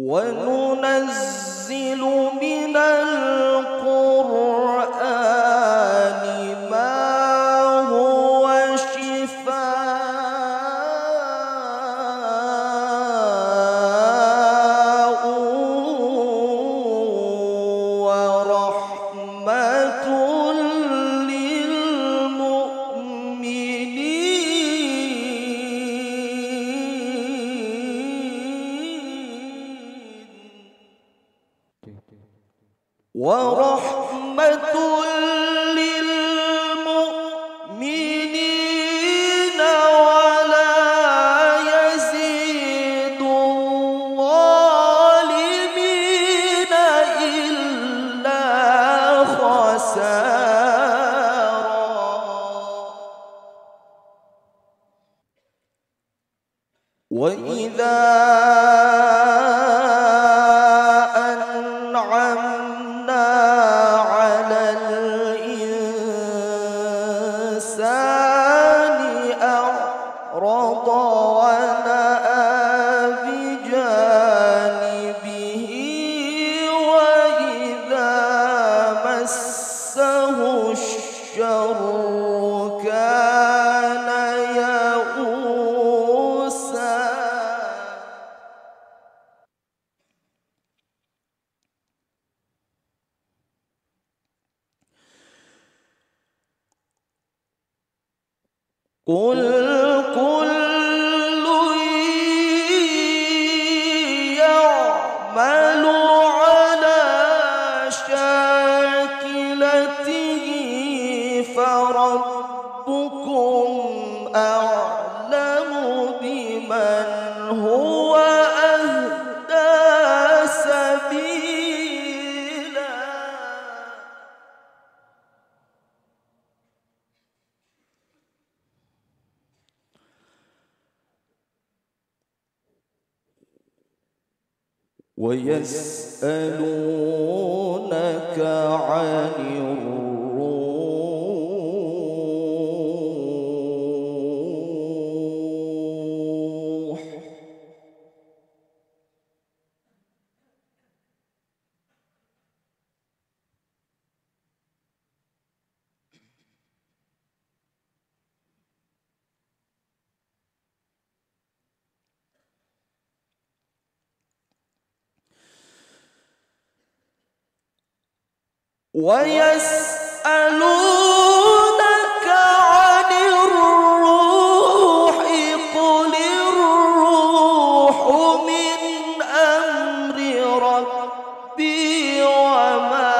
وَنُنَزِّلُ مِنَ الْقُرْآنِ مَا هُوَ شِفَاءٌ وَرَحْمَةٌ لِلْمُؤْمِنِينَ وَلَا يَزِيدُ الظَّالِمِينَ إِلَّا خَسَارًا. وَإِذَا قُلْ كُلٌّ يَعْمَلُ عَلَى شَاكِلَتِهِ فَرَبُّكُمْ أَعْلَمُ بِمَنْ هُوَ أَهْدَىٰ سَبِيلًا. وَيَسْأَلُونَكَ عَنِ الرُّوحِ وَيَسْأَلُونَكَ عَنِ الرُّوحِ قُلِ الرُّوحُ مِنْ أَمْرِ رَبِّي وَمَا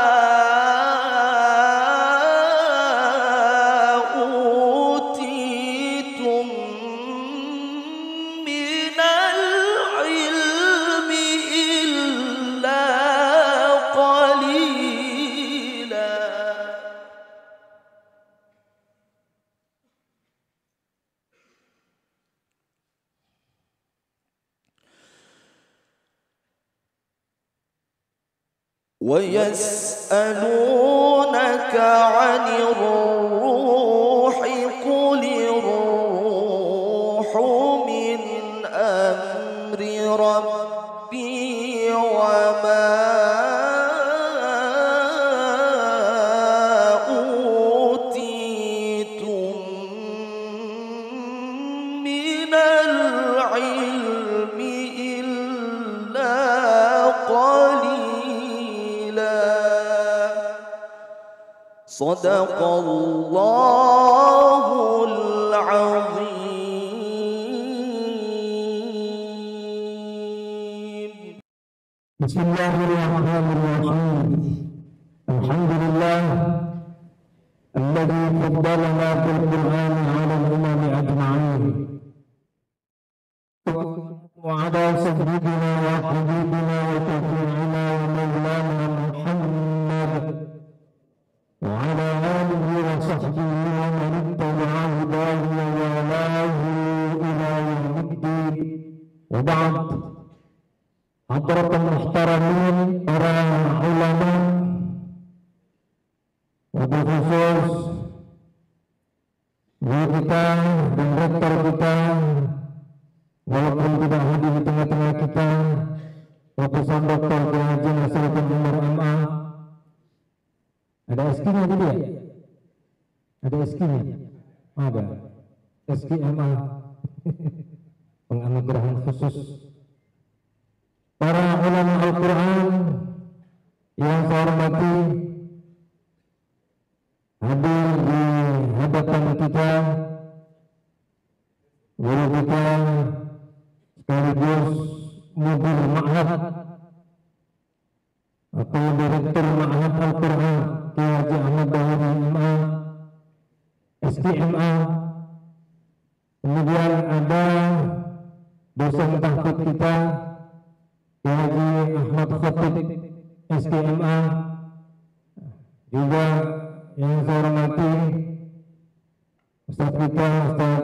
أُوتِيتُم مِّنَ الْعِلْمِ إِلَّا قَلِيلًا. وَيَسْأَلُونَكَ عَنِ الرُّوحِ قُلِ الرُّوحُ مِنْ أَمْرِ رَبِّي وَمَا أُوتِيتُم مِّنَ الْعِلْمِ إِلَّا قَلِيلًا. صدق الله العظيم. بسم الله الرحمن الرحيم. الحمد لله الذي فضلنا بالقرآن على الأمم أجمعين، وعلى سيدنا وحبيبنا وشفيعنا ومولانا محمد guru kita dan rektor kita, walaupun tidak hadir di tengah-tengah kita, Profesor Dr. Haji Nasruddin Umar MA. Ada SK-nya tadi ya? Ada SK-nya? Ada. SK MA. Penganugerahan khusus. Para ulama Al-Quran yang saya hormati, hadir di hadapan kita, guru kita sekaligus mudir ma'had atau direktur ma'had Al-Quran Kiai Haji Ahmad Dahuri MA, SKMA. Kemudian ada dosen tahfidz kita Kiai Haji Ahmad Khatib SKMA, juga yang saya hormati Ustaz kita Ustaz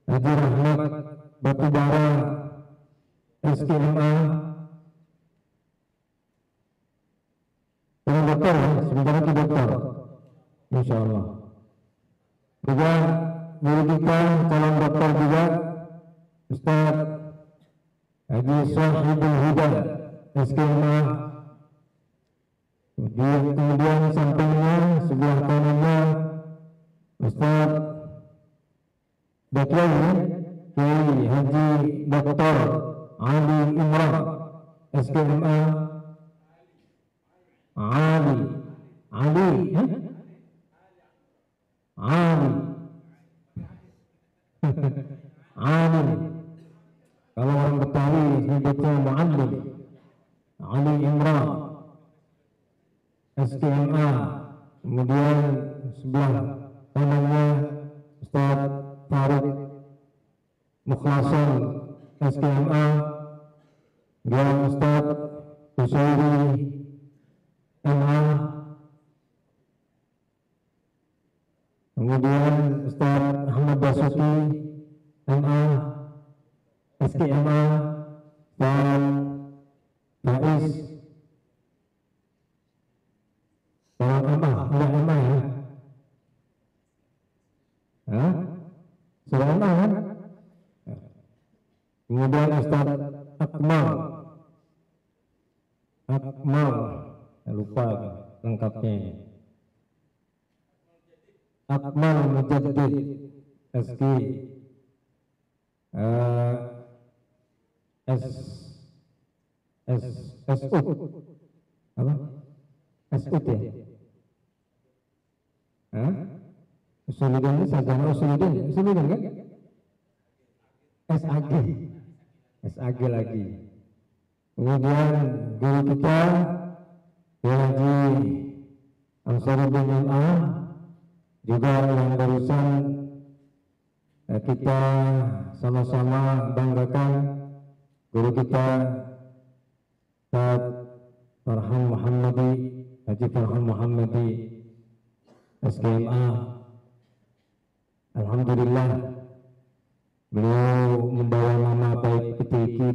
Haji Rahmat Batubara SKMA. Dengan dokter ya, sebentar lagi dokter insyaallah. Juga guru kita calon dokter juga Ustaz Haji Shahibul Huda SKMA. Kemudian sampingnya sebelah kanannya Ustaz Dr. Kiai Haji Dr. Ali Imran SKMA. Ali kalau orang Betawi sebutnya Mu'allim. Ali Imran SKMA. Kemudian sebelah kanannya Ustaz Farid Mukhlason SKMA. Dan Ustaz Husairi MA. Kemudian Ustaz Ahmad Basuki MA SKMA. Dan Faiz MA, enggak MA ya? Hah? Sudah MA kan? Kemudian Ustaz Akmal, lupa lengkapnya. Akmal Mujaddid SK SU apa? SU ya? Hah? Usuluddin ini sarjana Usuluddin kan? SAG lagi. Kemudian guru kita Kiai Haji Ansariddin MA, juga yang barusan kita sama-sama banggakan, guru kita Ustaz Farhan Muhammadi, Haji Farhan Muhammadi SKMA. Alhamdulillah beliau membawa nama baik PTIQ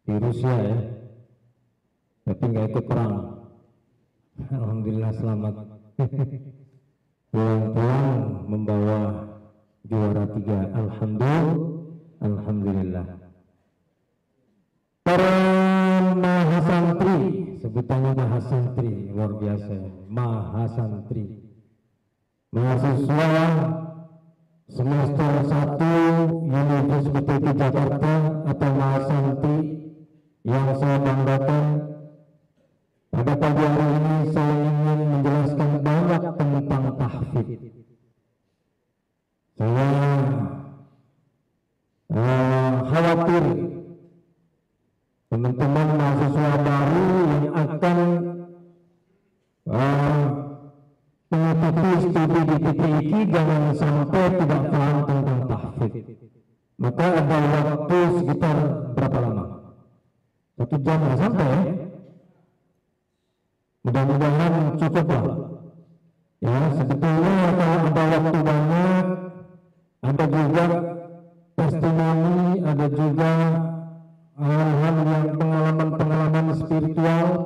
di Rusia ya, tapi nggak ikut perang. Alhamdulillah selamat. Pulang-pulang membawa juara 3. Alhamdulillah. Para mahasantri, sebutannya mahasantri, luar biasa. Mahasantri, mahasiswa semester 1 Universitas Jakarta atau mahasantri yang saya banggakan. Pada pagi hari ini saya ingin menjelaskan banyak tentang tahfidz. Saya khawatir teman-teman mahasiswa baru yang akan mengikuti studi di PTIQ jangan sampai tidak paham tentang tahfidz. Maka ada waktu sekitar berapa lama? 1 jam nggak sampai ya? Mudah-mudahan cukup lah. Ya, sebetulnya kalau ada waktu banyak, ada juga testimoni, ada juga hal-hal yang pengalaman spiritual,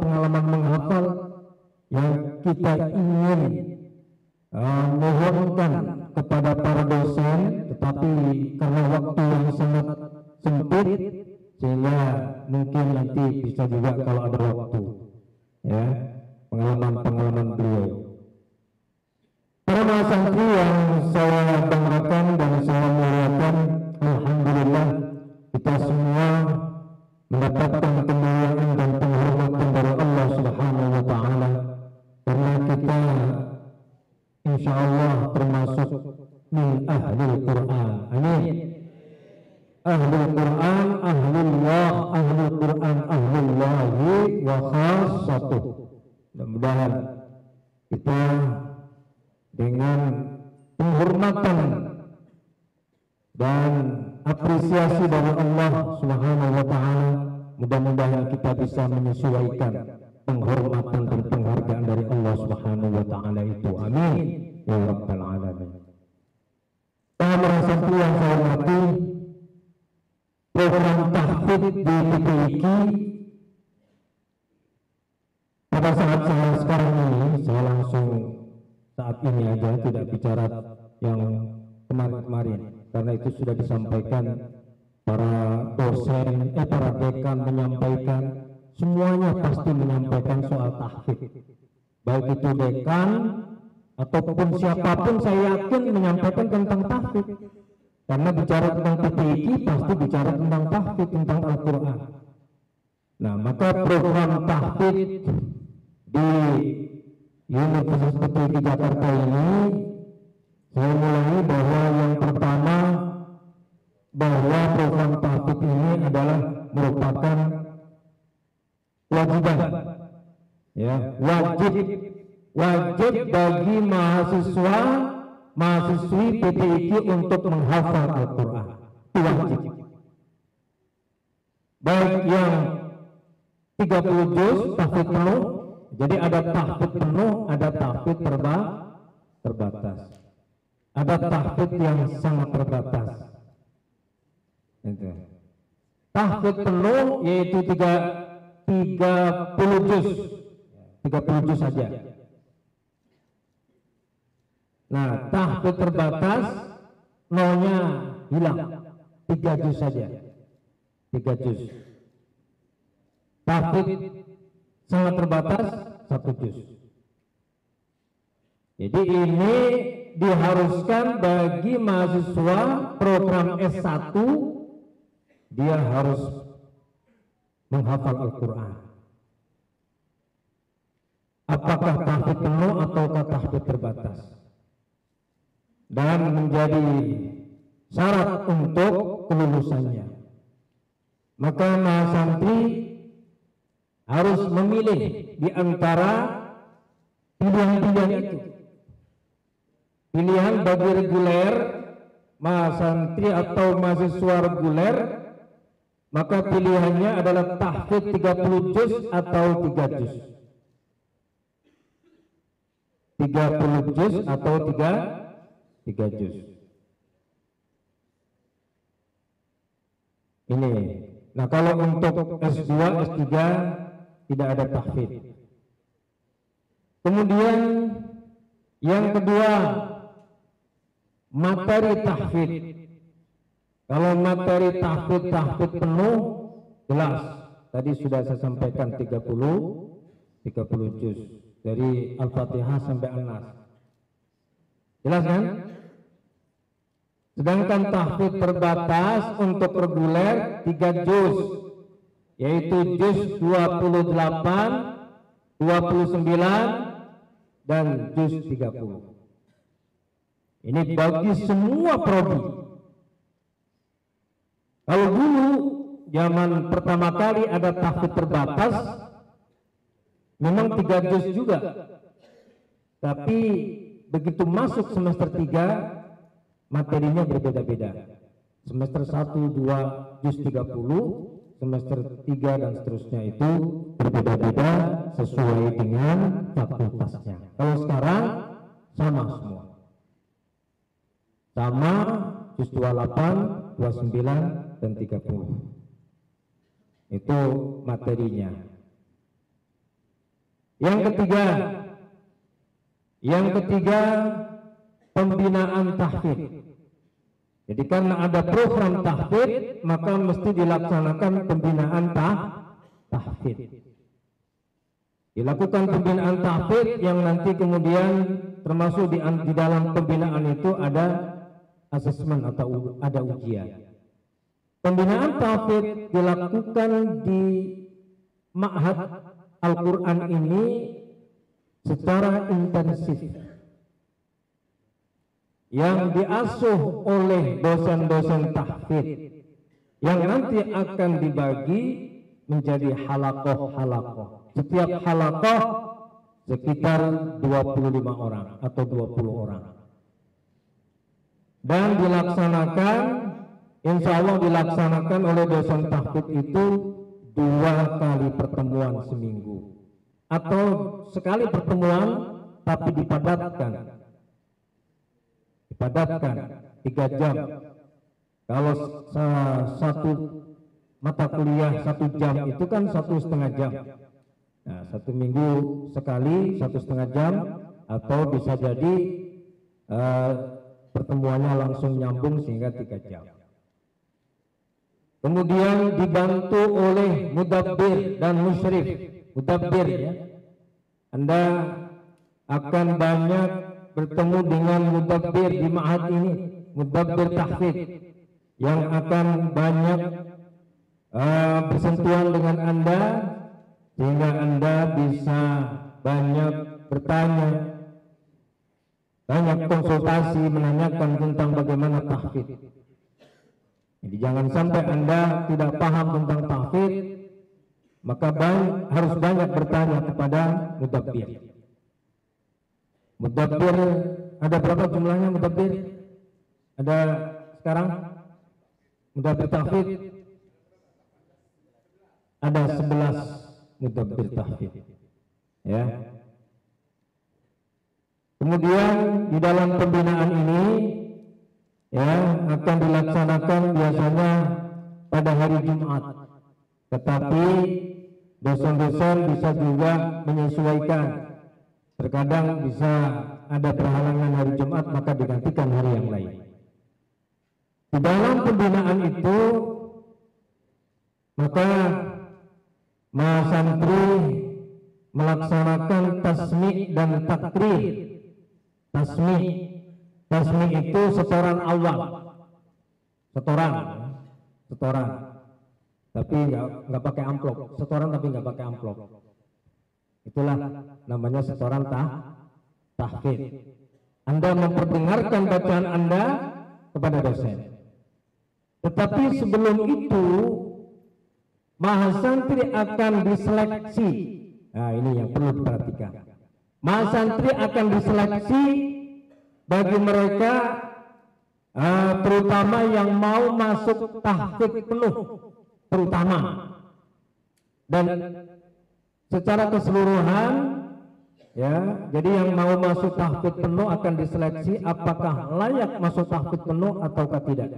mohonkan kepada para dosen, tetapi karena waktu yang sangat sempit sehingga mungkin nanti bisa juga kalau ada waktu, ya, pengalaman beliau. Para santri yang saya banggakan dan saya muliakan, alhamdulillah kita semua mendapatkan kemuliaan dan penghormatan dari Allah Subhanahu wa taala karena kita insyaallah termasuk min ahlul Quran. Amin. Ahlul Quran, ahlullah, ahlul Quran, ahlullahi wa khassatuh. Mudah-mudahan kita dengan penghormatan dan apresiasi dari Allah Subhanahu wa taala, mudah-mudahan kita bisa menyesuaikan penghormatan dan penghargaan dari Allah Subhanahu wa taala itu. Amin ya rabbal alamin. Para santri yang saya hormati, program tahfidz di PPIQ pada saat saya sekarang ini, saya langsung saat ini aja, tidak bicara yang kemarin-kemarin, karena itu sudah disampaikan para dosen, para dekan menyampaikan, semuanya pasti menyampaikan soal tahfidz. Baik itu dekan ataupun siapapun, saya yakin menyampaikan tentang tahfidz. Karena bicara tentang PPIQ pasti bicara tentang tahfidz, tentang Al-Quran. Nah, maka program tahfidz di Universitas PPIQ Jakarta ini, saya mulai bahwa yang pertama, bahwa program tahfidz ini adalah merupakan kewajiban, ya, wajib bagi mahasiswi PPIQ untuk menghafal Al-Quran. Itu wajib. Baik yang 30 juz tahfidz penuh, jadi ada tahfidz penuh, ada tahfidz terbatas, ada tahfidz yang sangat terbatas. Itu. Tahfidz penuh yaitu 30 juz, 30 juz saja. Nah, tahfidz terbatas nolnya hilang, 3 juz saja, 3 juz. Tahfidz sangat terbatas 1 juz. Jadi ini diharuskan bagi mahasiswa program S1, dia harus menghafal Al-Quran. Apakah tahfidz penuh atau tahfidz terbatas? Dan menjadi syarat untuk kelulusannya. Maka mahasantri harus memilih di antara pilihan-pilihan itu. Pilihan bagi reguler, mahasantri atau mahasiswa reguler, maka pilihannya adalah tahfidz 30 juz atau 3 juz. 30 juz atau 3 juz. Ini. Nah, kalau untuk S2, S3 tidak ada tahfidz. Kemudian yang kedua, materi tahfidz. Kalau materi tahfidz penuh jelas. Tadi sudah saya sampaikan 30 juz dari Al-Fatihah sampai An-Nas. Jelas kan? Sedangkan tahfidz terbatas untuk reguler 3 juz, yaitu juz 28, 29 dan juz 30. Ini bagi semua prodi. Kalau dulu zaman pertama kali ada tahfidz terbatas, memang 3 juz juga. Tapi begitu masuk semester 3, materinya berbeda-beda. Semester 1, 2, juz 30, semester 3 dan seterusnya itu berbeda-beda sesuai dengan fakultasnya. Kalau sekarang sama semua. Sama juz 28, 29 dan 30. Itu materinya. Yang ketiga, Yang ketiga, pembinaan tahfidz. Jadi karena ada program tahfidz, maka mesti dilaksanakan pembinaan tahfidz. Dilakukan pembinaan tahfidz yang nanti kemudian termasuk di dalam pembinaan itu ada asesmen atau ada ujian. Pembinaan tahfidz dilakukan di Ma'had Al-Quran ini secara intensif, yang diasuh oleh dosen-dosen tahfidz yang nanti akan dibagi menjadi halakoh-halakoh. Setiap halakoh sekitar 25 orang atau 20 orang. Dan dilaksanakan, insya Allah dilaksanakan oleh dosen tahfidz itu 2 kali pertemuan seminggu. Atau sekali pertemuan tapi dipadatkan 3 jam. Kalau satu mata kuliah 1 jam itu kan 1,5 jam. Nah, 1 minggu sekali 1,5 jam, atau bisa jadi pertemuannya langsung nyambung sehingga 3 jam. Kemudian dibantu oleh mudabbir dan musyrif. Mudabbir, ya, Anda akan banyak bertemu dengan mudabbir di ma'had ini, mudabbir tahfidz, yang akan banyak bersentuhan dengan Anda, sehingga Anda bisa banyak bertanya, banyak konsultasi, menanyakan tentang bagaimana tahfidz. Jadi jangan sampai Anda tidak paham tentang tahfidz, maka harus banyak bertanya kepada mudabbir. Mudabbir ada berapa jumlahnya mudabbir? Ada sekarang mudabbir tahfidz ada 11 mudabbir tahfidz, ya. Kemudian di dalam pembinaan ini, ya, akan dilaksanakan biasanya pada hari Jumat, tetapi dosen-dosen bisa juga menyesuaikan. Terkadang bisa ada berhalangan hari Jumat, maka digantikan hari yang lain. Di dalam pembinaan itu, maka mahasantri melaksanakan tasmi' dan takrir. Tasmi' itu setoran awal, setoran, tapi nggak pakai amplop, setoran tapi nggak pakai amplop. Itulah namanya setoran tahfidz. Anda memperdengarkan bacaan Anda kepada dosen. Tetapi sebelum itu, mahasantri akan diseleksi. Nah, ini yang perlu diperhatikan. Mahasantri akan diseleksi bagi mereka terutama yang mau masuk tahfidz penuh, terutama. Dan secara keseluruhan, ya, jadi yang mau masuk tahfidz penuh akan diseleksi apakah layak masuk tahfidz penuh ataukah tidak.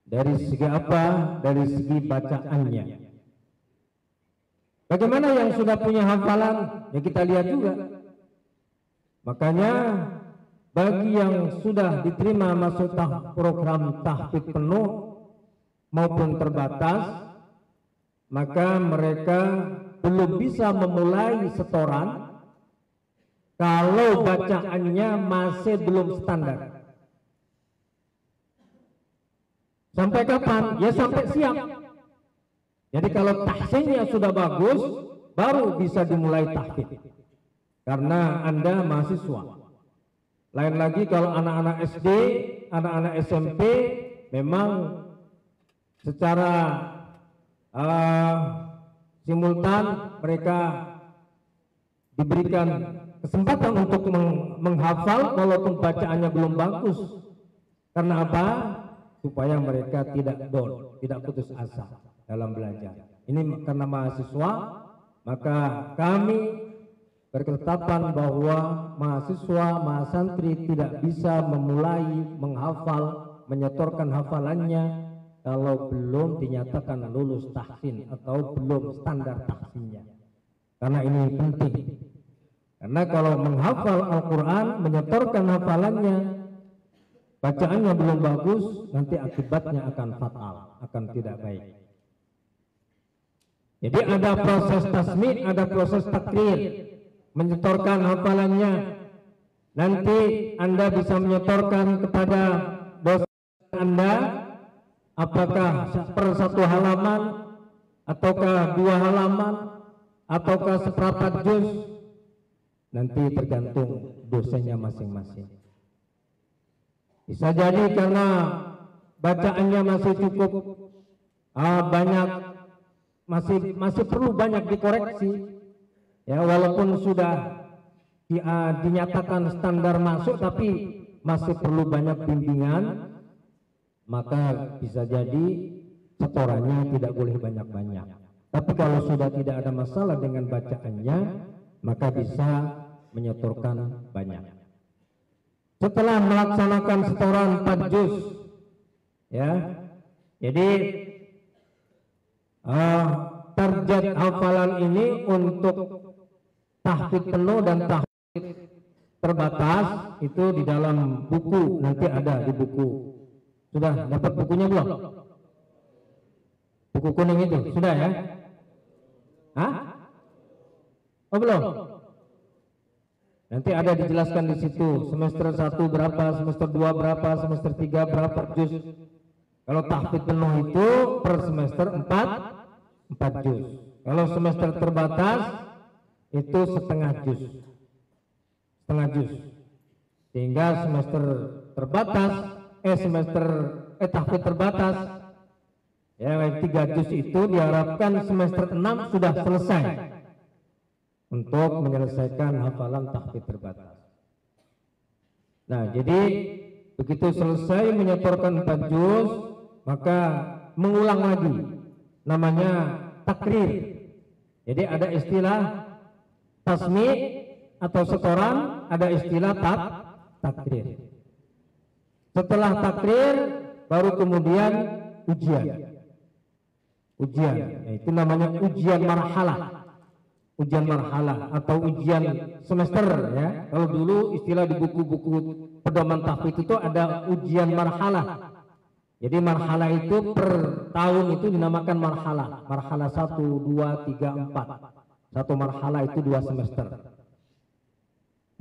Dari segi apa? Dari segi bacaannya. Bagaimana yang sudah punya hafalan? Ya kita lihat juga. Makanya bagi yang sudah diterima masuk program tahfidz penuh maupun terbatas, maka mereka belum bisa memulai setoran kalau bacaannya masih belum standar. Sampai kapan? Ya sampai siap. Jadi kalau tahsinnya sudah bagus, baru bisa dimulai tahfidz. Karena Anda mahasiswa. Lain lagi kalau anak-anak SD, anak-anak SMP, memang secara simultan mereka diberikan kesempatan untuk menghafal walaupun bacaannya belum bagus. Karena apa? Supaya mereka tidak down, tidak putus asa dalam belajar. Ini karena mahasiswa, maka kami berketetapan bahwa mahasiswa, mahasantri tidak bisa memulai menghafal, menyetorkan hafalannya kalau belum dinyatakan lulus tahsin atau belum standar tahsinnya. Karena ini penting. Karena kalau menghafal Al-Quran, menyetorkan hafalannya, bacaannya belum bagus, nanti akibatnya akan fatal, akan tidak baik. Jadi ada proses tasmi', ada proses takrir, menyetorkan hafalannya. Nanti Anda bisa menyetorkan kepada dosen Anda, apakah per 1 halaman, ataukah 2 halaman, ataukah seperempat juz, nanti tergantung dosennya masing-masing. Bisa jadi karena bacaannya masih cukup banyak, masih perlu banyak dikoreksi, ya, walaupun sudah dinyatakan standar masuk, tapi masih perlu banyak bimbingan, maka bisa jadi setorannya tidak boleh banyak-banyak. Tapi kalau sudah tidak ada masalah dengan bacaannya, maka bisa menyetorkan banyak. Setelah melaksanakan setoran 4 juz, ya, jadi target hafalan ini untuk tahfidz penuh dan tahfidz terbatas itu di dalam buku, nanti ada di buku. Sudah dapat bukunya belum? Buku kuning itu sudah ya? Hah? Oh belum? Nanti ada dijelaskan di situ, semester 1 berapa, semester 2 berapa, semester 3 berapa juz. Kalau tahfidz penuh itu per semester 4 juz. Kalau semester terbatas itu setengah juz. Sehingga semester terbatas tahfidz terbatas, ya, 3 juz itu diharapkan semester 6 sudah selesai untuk menyelesaikan hafalan tahfidz terbatas. Nah, jadi begitu selesai menyetorkan 4 juz, maka mengulang lagi, namanya takrir. Jadi ada istilah tasmi' atau setoran, ada istilah takrir. Setelah takrir baru kemudian ujian, itu namanya ujian marhalah atau ujian semester, ya. Kalau dulu istilah di buku-buku pedoman tahfidz itu ada ujian marhalah. Jadi marhalah itu per tahun itu dinamakan marhalah 1, 2, 3, 4. Satu marhalah itu 2 semester.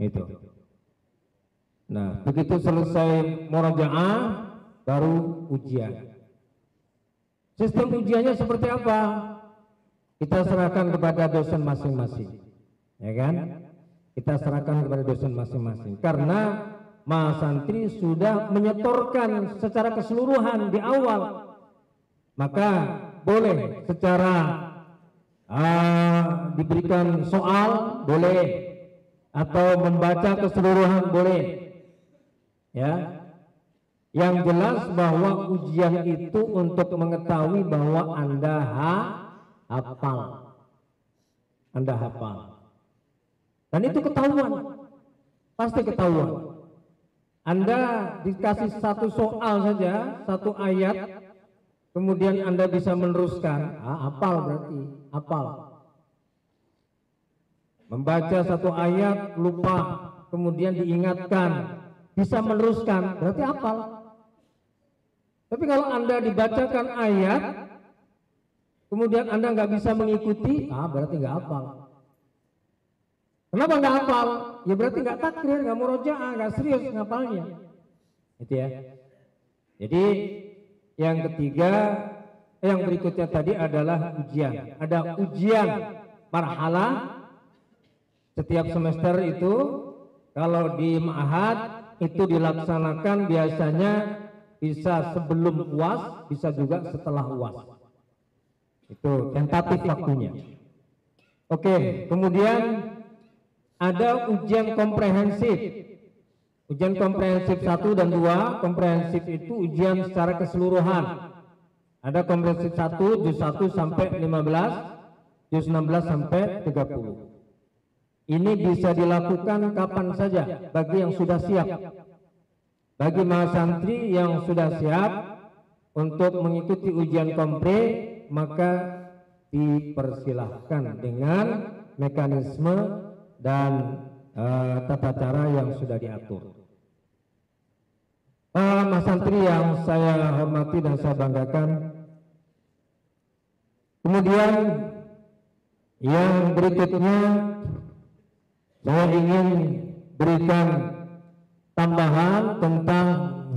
Itu. Nah, begitu selesai murajaah baru ujian. Sistem ujiannya seperti apa? Kita serahkan kepada dosen masing-masing, ya kan? Kita serahkan kepada dosen masing-masing, karena Mas Santri sudah menyetorkan secara keseluruhan di awal, maka boleh secara diberikan soal boleh, atau membaca keseluruhan boleh, ya. Yang jelas bahwa ujian itu untuk mengetahui bahwa Anda hafal, dan itu ketahuan, pasti ketahuan. Anda dikasih 1 soal saja, 1 ayat, kemudian Anda bisa meneruskan, hafal berarti hafal. Membaca 1 ayat lupa, kemudian diingatkan, bisa meneruskan, berarti hafal. Tapi kalau Anda dibacakan ayat, kemudian Anda nggak bisa mengikuti, berarti nggak hafal. Kenapa nggak hafal? Ya berarti nggak takrir, nggak murojaah, nggak serius ngapalnya. Itu ya. Jadi yang ketiga, yang berikutnya tadi adalah ujian. Ada ujian marhalah setiap semester itu. Kalau di ma'had itu dilaksanakan biasanya bisa sebelum UAS, bisa juga setelah UAS. Itu tentatif waktunya. Oke, kemudian ada ujian komprehensif. Ujian komprehensif 1 dan 2. Komprehensif itu ujian secara keseluruhan. Ada komprehensif 1, juz 1 sampai 15, juz 16 sampai 30. Ini bisa dilakukan kapan saja bagi yang sudah siap. Bagi Mas Santri yang sudah siap untuk mengikuti ujian kompre, maka dipersilahkan dengan mekanisme dan tata cara yang sudah diatur. Mas santri yang saya hormati dan saya banggakan, kemudian yang berikutnya saya ingin berikan tambahan tentang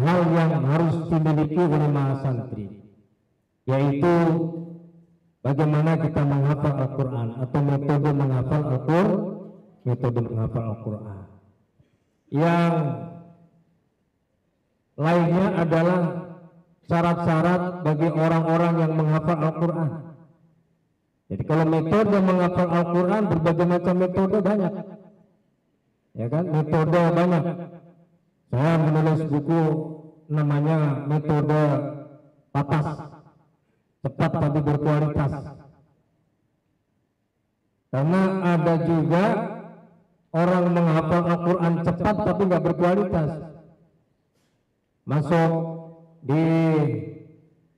hal yang harus dimiliki oleh mas santri, yaitu bagaimana kita menghafal Al-Quran atau metode menghafal Al-Quran. Yang lainnya adalah syarat-syarat bagi orang-orang yang menghafal Al-Quran. Jadi kalau metode menghafal Al-Quran, berbagai macam metode banyak, ya kan? Metode banyak. Saya menulis buku namanya metode papas, cepat tapi berkualitas. Karena ada juga orang menghafal Al-Quran cepat tapi nggak berkualitas, masuk di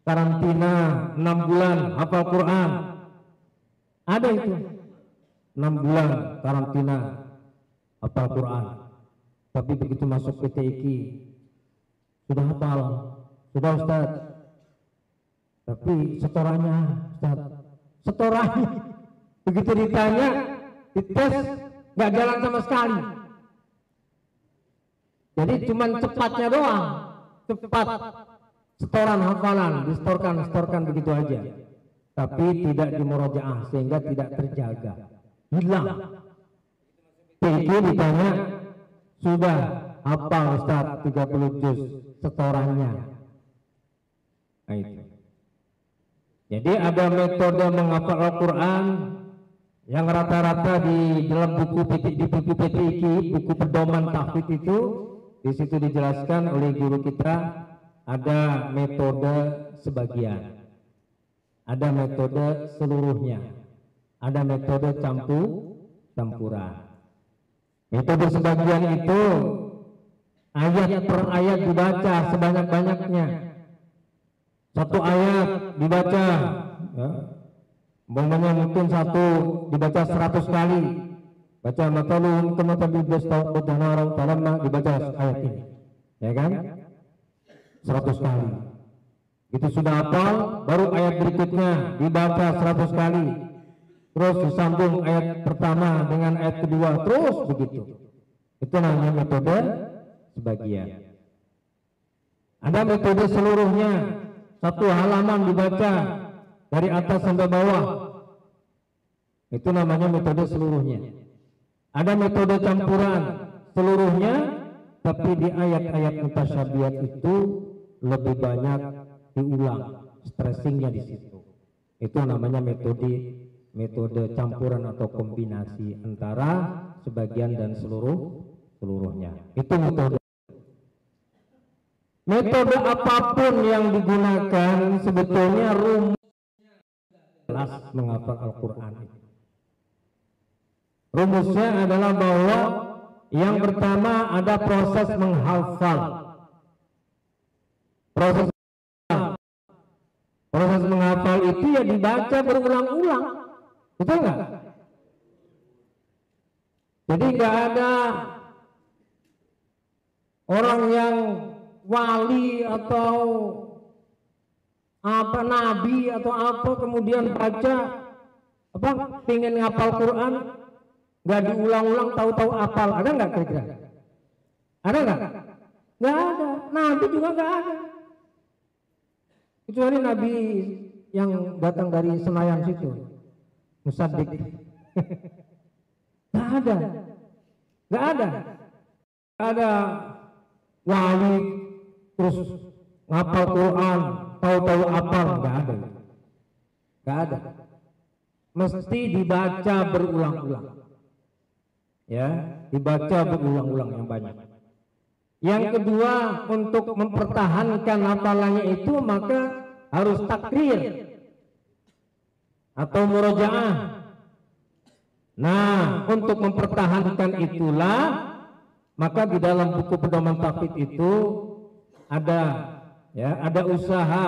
karantina 6 bulan hafal Quran. Ada itu 6 bulan karantina hafal Quran, tapi begitu masuk PTIQ sudah hafal, sudah Ustaz, tapi setorannya Ustaz, setorannya begitu ditanya dites nggak jalan sama sekali. Jadi cuman cepatnya doang, cepat setoran hafalan distorkan begitu aja, tapi tidak dimurojaah sehingga tidak terjaga, hilang. PIQ ditanya sudah hafal Ustaz 30 juz, setorannya. Nah, itu. Jadi ada metode menghafal Al-Quran yang rata-rata di dalam buku PTIQ, buku pedoman tahfidz itu, di situ dijelaskan oleh guru kita ada metode sebagian, ada metode seluruhnya, ada metode campuran. Metode sebagian itu ayat per ayat dibaca sebanyak-banyaknya. Satu ayat dibaca, ya, umpamanya mungkin satu dibaca 100 kali. Baca matalun kama tabidus tawqudana talamma, dibaca ayat ini, ya kan? 100 kali. Itu sudah hafal, baru ayat berikutnya dibaca 100 kali. Terus disambung ayat pertama dengan ayat kedua, terus begitu. Itu namanya metode sebagian. Ada metode seluruhnya, satu halaman dibaca dari atas sampai bawah. Itu namanya metode seluruhnya. Ada metode campuran seluruhnya, tapi di ayat-ayat mutasyabihat itu lebih banyak diulang, stressingnya di situ. Itu namanya metode campuran atau kombinasi antara sebagian dan seluruhnya. Itu metode. Metode apapun yang digunakan sebetulnya rumusnya jelas menghafal Al-Quran. Rumusnya adalah bahwa yang pertama ada proses menghafal. Proses menghafal itu ya dibaca berulang-ulang, betul nggak? Jadi nggak ada orang yang wali atau apa nabi atau apa kemudian baca apa pengen ngapal Quran nggak diulang-ulang tahu-tahu apal. Ada nggak kira-kira? Ada nggak? Nggak ada. Nabi juga nggak ada. Kecuali nabi yang datang dari Senayan situ, Musaddiq. Nggak ada. Nggak ada. Nggak ada wali terus ngapal Quran tahu-tahu apal, nggak ada. Nggak ada. Mesti dibaca berulang-ulang. Ya, dibaca berulang-ulang yang banyak. Yang kedua, untuk mempertahankan hafalannya itu maka harus takrir atau murojaah. Nah, untuk mempertahankan itulah maka di dalam buku pedoman tahfidz itu ada usaha,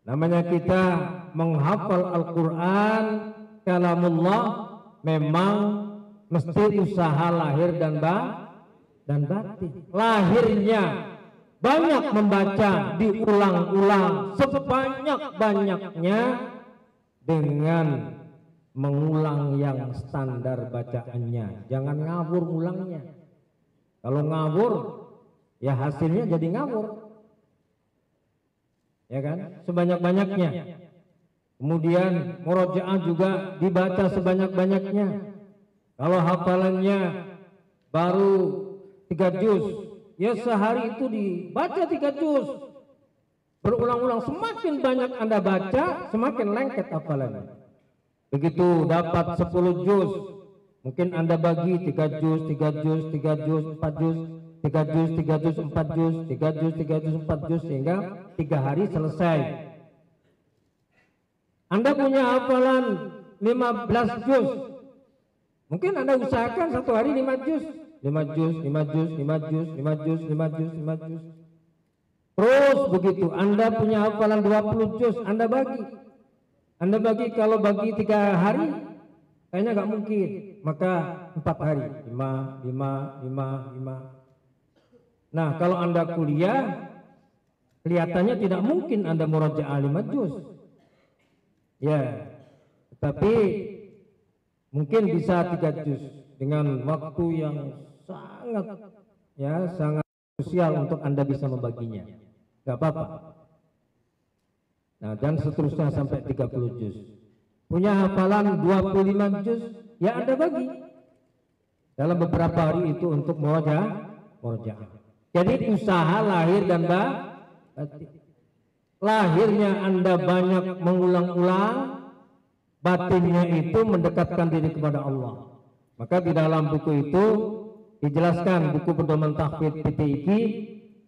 namanya kita menghafal Al-Quran kalamullah memang mesti usaha lahir dan batin. Lahirnya banyak membaca, diulang-ulang sebanyak-banyaknya dengan mengulang yang standar bacaannya. Jangan ngawur ulangnya. Kalau ngawur, ya hasilnya jadi ngawur. Ya kan? Sebanyak-banyaknya. Kemudian murojaah juga dibaca sebanyak-banyaknya. Kalau hafalannya baru 3 juz, ya sehari itu dibaca 3 juz. Berulang-ulang, semakin banyak Anda baca, semakin lengket hafalannya. Begitu dapat 10 juz, mungkin Anda bagi 3 juz, 3 juz, 3 juz, 4 juz, 3 juz, 3 juz, 4 juz, 3 juz, 3 juz, 4 juz, sehingga 3 hari selesai. Anda punya hafalan 15 juz, mungkin Anda usahakan 1 hari 5 juz, 5 juz, 5 juz, 5 juz, 5 juz, 5 juz, 5 juz. Terus begitu. Anda punya hafalan 20 juz, Anda bagi kalau bagi 3 hari kayaknya nggak mungkin, maka 4 hari 5, 5, 5, 5. Nah, kalau Anda kuliah kelihatannya tidak mungkin Anda murojaah 5 juz. Ya, tapi mungkin bisa 3 juz dengan waktu yang sangat krusial untuk Anda bisa membaginya. Gak apa-apa. Nah, dan seterusnya sampai 30 juz. Punya hafalan 25 juz, ya Anda bagi dalam beberapa hari itu untuk murojaah. Jadi usaha lahir dan batin. Lahirnya Anda banyak mengulang-ulang, batinnya itu mendekatkan diri kepada Allah. Maka di dalam buku itu dijelaskan, buku pedoman tahfidz PTIQ,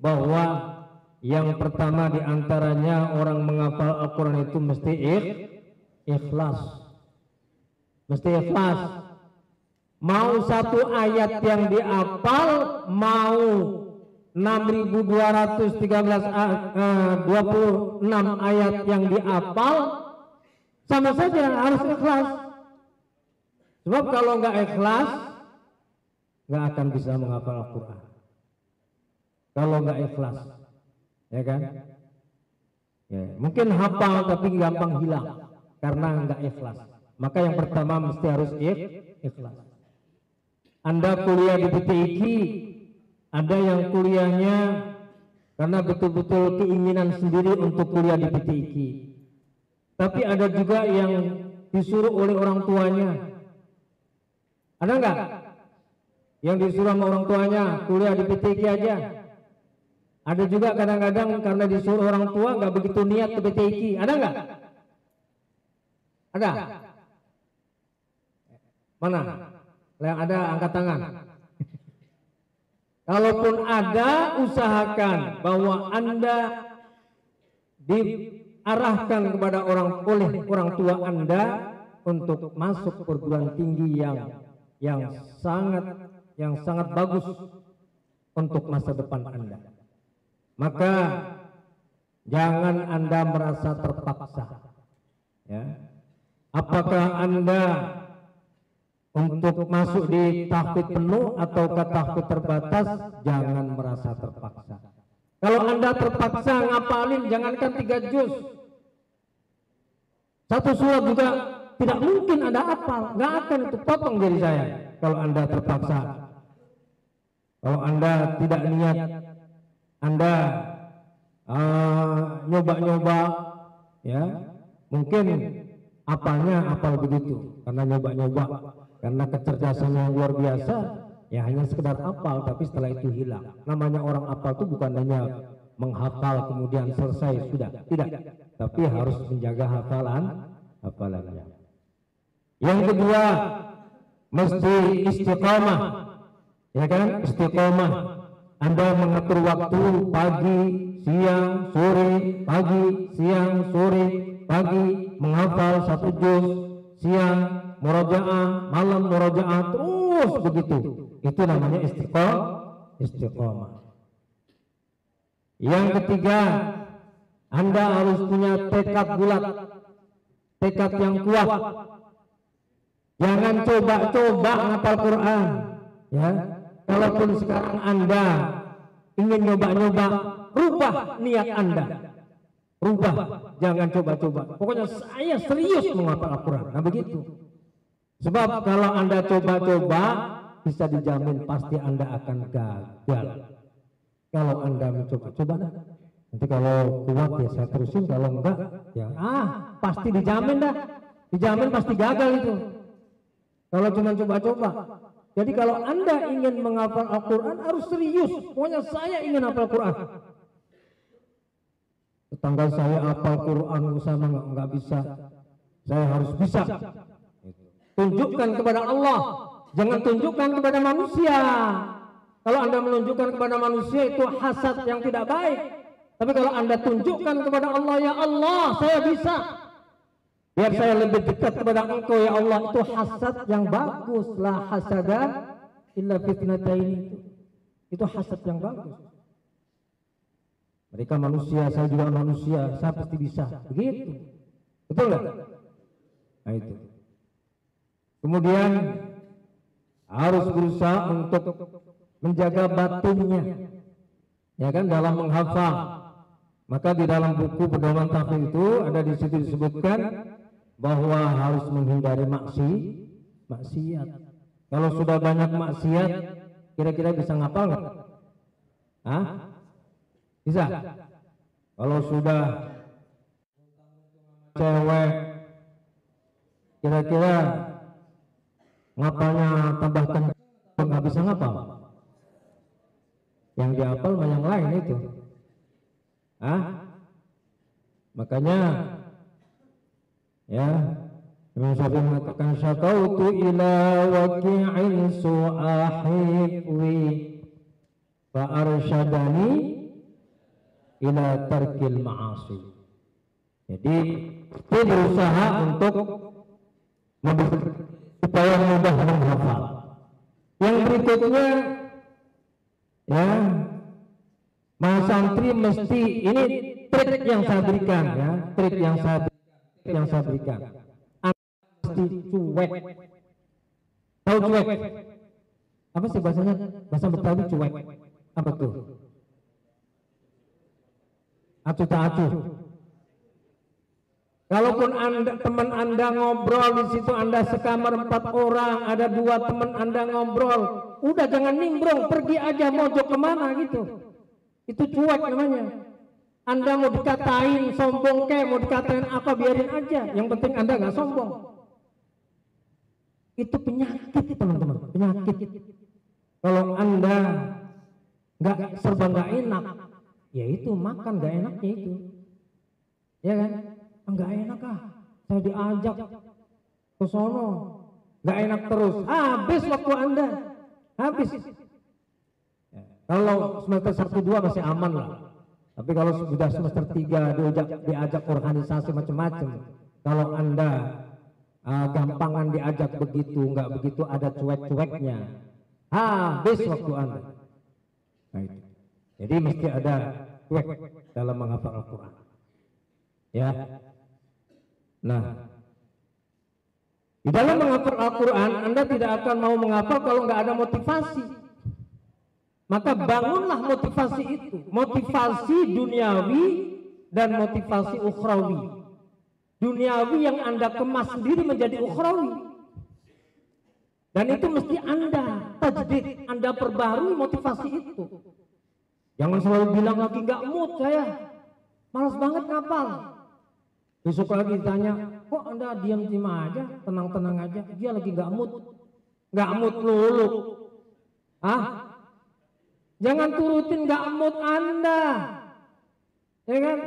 bahwa yang pertama diantaranya orang menghafal Al-Quran itu mesti ikhlas. Mesti ikhlas. Mau 1 ayat yang dihafal, mau 6.226 ayat yang dihafal, sama saja harus ikhlas. Sebab kalau nggak ikhlas, nggak akan bisa menghafal Al-Quran. Kalau nggak ikhlas, ya kan? Ya, mungkin hafal tapi gampang hilang karena nggak ikhlas. Maka yang pertama mesti harus ikhlas. Anda kuliah di PTIQ, ada yang kuliahnya karena betul-betul keinginan sendiri untuk kuliah di PTIQ. Tapi ada juga yang disuruh oleh orang tuanya. Ada enggak? Yang disuruh sama orang tuanya kuliah di PTIQ aja. Ada juga kadang-kadang karena disuruh orang tua nggak begitu niat ke PTIQ. Ada enggak? Ada? Mana? Yang ada angkat tangan. Kalaupun ada, usahakan bahwa Anda diarahkan kepada oleh orang tua Anda untuk masuk perguruan tinggi yang sangat bagus untuk masa depan Anda. Maka jangan Anda merasa terpaksa. Ya. Apakah Anda untuk masuk di tahfidz penuh atau ke tahfidz terbatas, jangan merasa terpaksa. Kalau Anda terpaksa ngapalin, jangankan 3 juz, 1 surat juga tidak mungkin Anda hafal, nggak akan itu potong dari saya. Kalau Anda terpaksa, kalau Anda tidak niat, Anda nyoba-nyoba, ya mungkin apal begitu karena nyoba-nyoba. Karena kecerdasan yang luar biasa, ya hanya sekedar hafal, tapi setelah itu hilang. Namanya orang hafal itu bukan hanya menghafal kemudian selesai sudah, tidak. Tapi harus menjaga hafalannya. Yang kedua, mesti istiqamah, ya kan? Istiqamah. Anda mengatur waktu pagi, siang, sore, pagi, siang, sore, pagi menghafal 1 juz, siang murojaah, malam murojaah, terus begitu. Itu namanya istiqamah. Yang ketiga, Anda harus punya tekad bulat, tekad yang kuat. Jangan coba-coba ngapal Quran, ya. Kalaupun sekarang Anda ingin nyoba-nyoba, rubah niat Anda. Rubah, jangan coba-coba. Pokoknya saya serius menghafal Al-Quran. Nah begitu. Sebab kalau Anda coba-coba, bisa dijamin pasti Anda akan gagal. Kalau Anda mencoba-coba, nanti kalau kuat ya saya terusin, kalau enggak ya pasti dijamin dah. Dijamin pasti gagal itu. Kalau cuma coba-coba. Jadi kalau Anda ingin menghafal Al-Quran harus serius. Pokoknya saya ingin hafal Al-Quran. Tetangga saya hafal Quran sama nggak bisa. Saya harus bisa. Tunjukkan kepada Allah. Jangan tunjukkan kepada manusia. Kalau Anda menunjukkan kepada manusia itu hasad yang tidak baik. Tapi kalau Anda tunjukkan kepada Allah, ya Allah saya bisa. Biar saya lebih dekat kepada Engkau ya Allah, itu hasad yang bagus. La hasada illa fitnataini. Itu hasad yang bagus. Mereka manusia, saya juga manusia, saya pasti bisa. Begitu. Betul nggak? Nah itu. Kemudian harus berusaha untuk menjaga batinnya. Ya kan, dalam menghafal. Maka di dalam buku pedoman tahfidz itu ada di situ disebutkan bahwa harus menghindari maksiat. Kalau sudah banyak maksiat, kira-kira bisa ngapal nggak? Hah? Bisa. Kalau sudah cewek, kira-kira ngapalnya tambahkan nggak bisa ngapal. Yang dihafal mah yang lain itu. Makanya ya Imam Syafi'i mengatakan syakautu ila waqi'in su'ahifwi fa arsyadani ila tarkil ma'asi. Jadi dia berusaha untuk supaya mudah menghafal. Yang berikutnya ya, Mas santri mesti ini trik yang saya berikan ya, trik yang saya berikan. Mesti cuek. Tahu cuek? Apa sih bahasanya? Bahasa Betawi cuek. Apa tuh? Acuh tak acuh. Kalaupun teman Anda ngobrol di situ, Anda sekamar 4 orang, ada 2 teman Anda ngobrol, udah jangan nimbrung, pergi aja mojok kemana gitu. Itu cuek namanya. Anda mau dikatain sombong ke, mau dikatain apa, biarin aja. Yang penting Anda nggak sombong. Itu penyakit teman-teman, penyakit. Kalau Anda nggak serba nggak enak, ya itu makan nggak enaknya itu, ya kan? Nggak enak saya diajak ke sono, nggak enak terus, habis waktu Anda, habis. Kalau semester 1-2 masih aman lah. Tapi kalau sudah semester 3 diajak organisasi macam-macam, kalau Anda gampangan diajak begitu, nggak begitu, ada cuek-cueknya, habis waktu Anda. Nah, itu. Jadi mesti ada cuek dalam menghafal Al-Quran. Ya. Nah, di dalam menghafal Al-Quran Anda tidak akan mau menghafal kalau nggak ada motivasi. Maka bangunlah motivasi itu, motivasi duniawi dan motivasi ukhrawi. Duniawi yang Anda kemas sendiri menjadi ukhrawi. Dan itu mesti Anda tajdid, Anda perbarui motivasi itu. Jangan selalu bilang lagi nggak mood saya, malas banget ngapal. Besok lagi ditanya, kok Anda diam-diam aja, tenang-tenang aja, dia lagi nggak mood lulu. Jangan turutin nggak mood Anda, ya kan?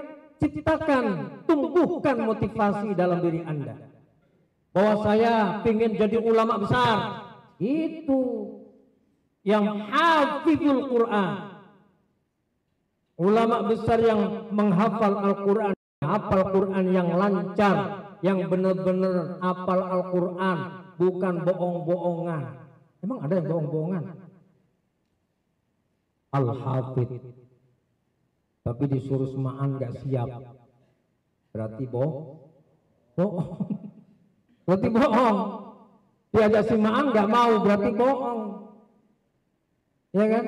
Ciptakan, tumbuhkan motivasi dalam diri Anda. Bahwa saya ingin jadi ulama besar, itu yang hafizul Quran, ulama besar yang menghafal Al-Quran, hafal Quran yang lancar, yang benar-benar hafal Al-Quran, bukan bohong-bohongan. Emang ada yang bohong-bohongan? Al-Hafidh tapi disuruh semaan gak siap, berarti bohong. Berarti bohong. Diajak simaan nggak mau berarti bohong. Ya kan?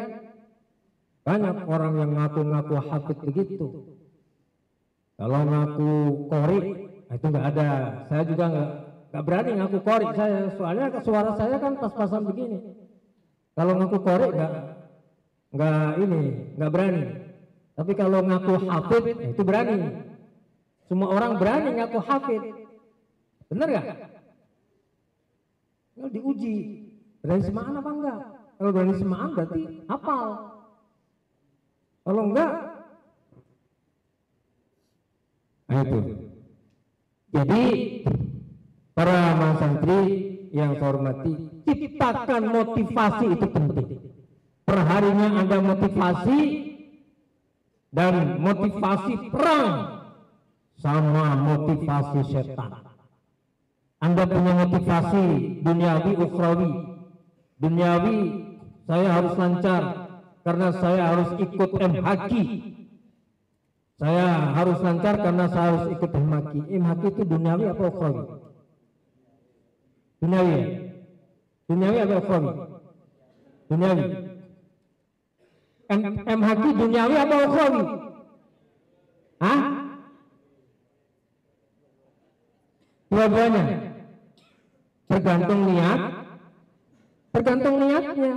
Banyak orang yang ngaku-ngaku hafid begitu. Kalau ngaku qori, itu nggak ada. Saya juga nggak berani ngaku qori saya, soalnya suara saya kan pas-pasan begini. Kalau ngaku qori nggak berani. Tapi kalau ngaku hafid itu berani. Semua orang berani ngaku hafid. Bener nggak? Kalau diuji berani semaan apa enggak? Kalau berani semaan berarti hafal. Kalau enggak, nah itu. Jadi para mahasantri yang saya hormati, ciptakan motivasi itu penting. Perharinya Anda motivasi dan motivasi perang sama motivasi setan. Anda punya motivasi duniawi ukhrawi. Duniawi, saya harus lancar karena saya harus ikut MHQ. Saya harus lancar karena saya harus ikut MHQ. MHQ itu duniawi apa ukhrawi? Duniawi ya? Duniawi apa ukhrawi? Duniawi. MHQ duniawi apa ukhrawi? Hah? Dua-duanya. Tergantung niatnya.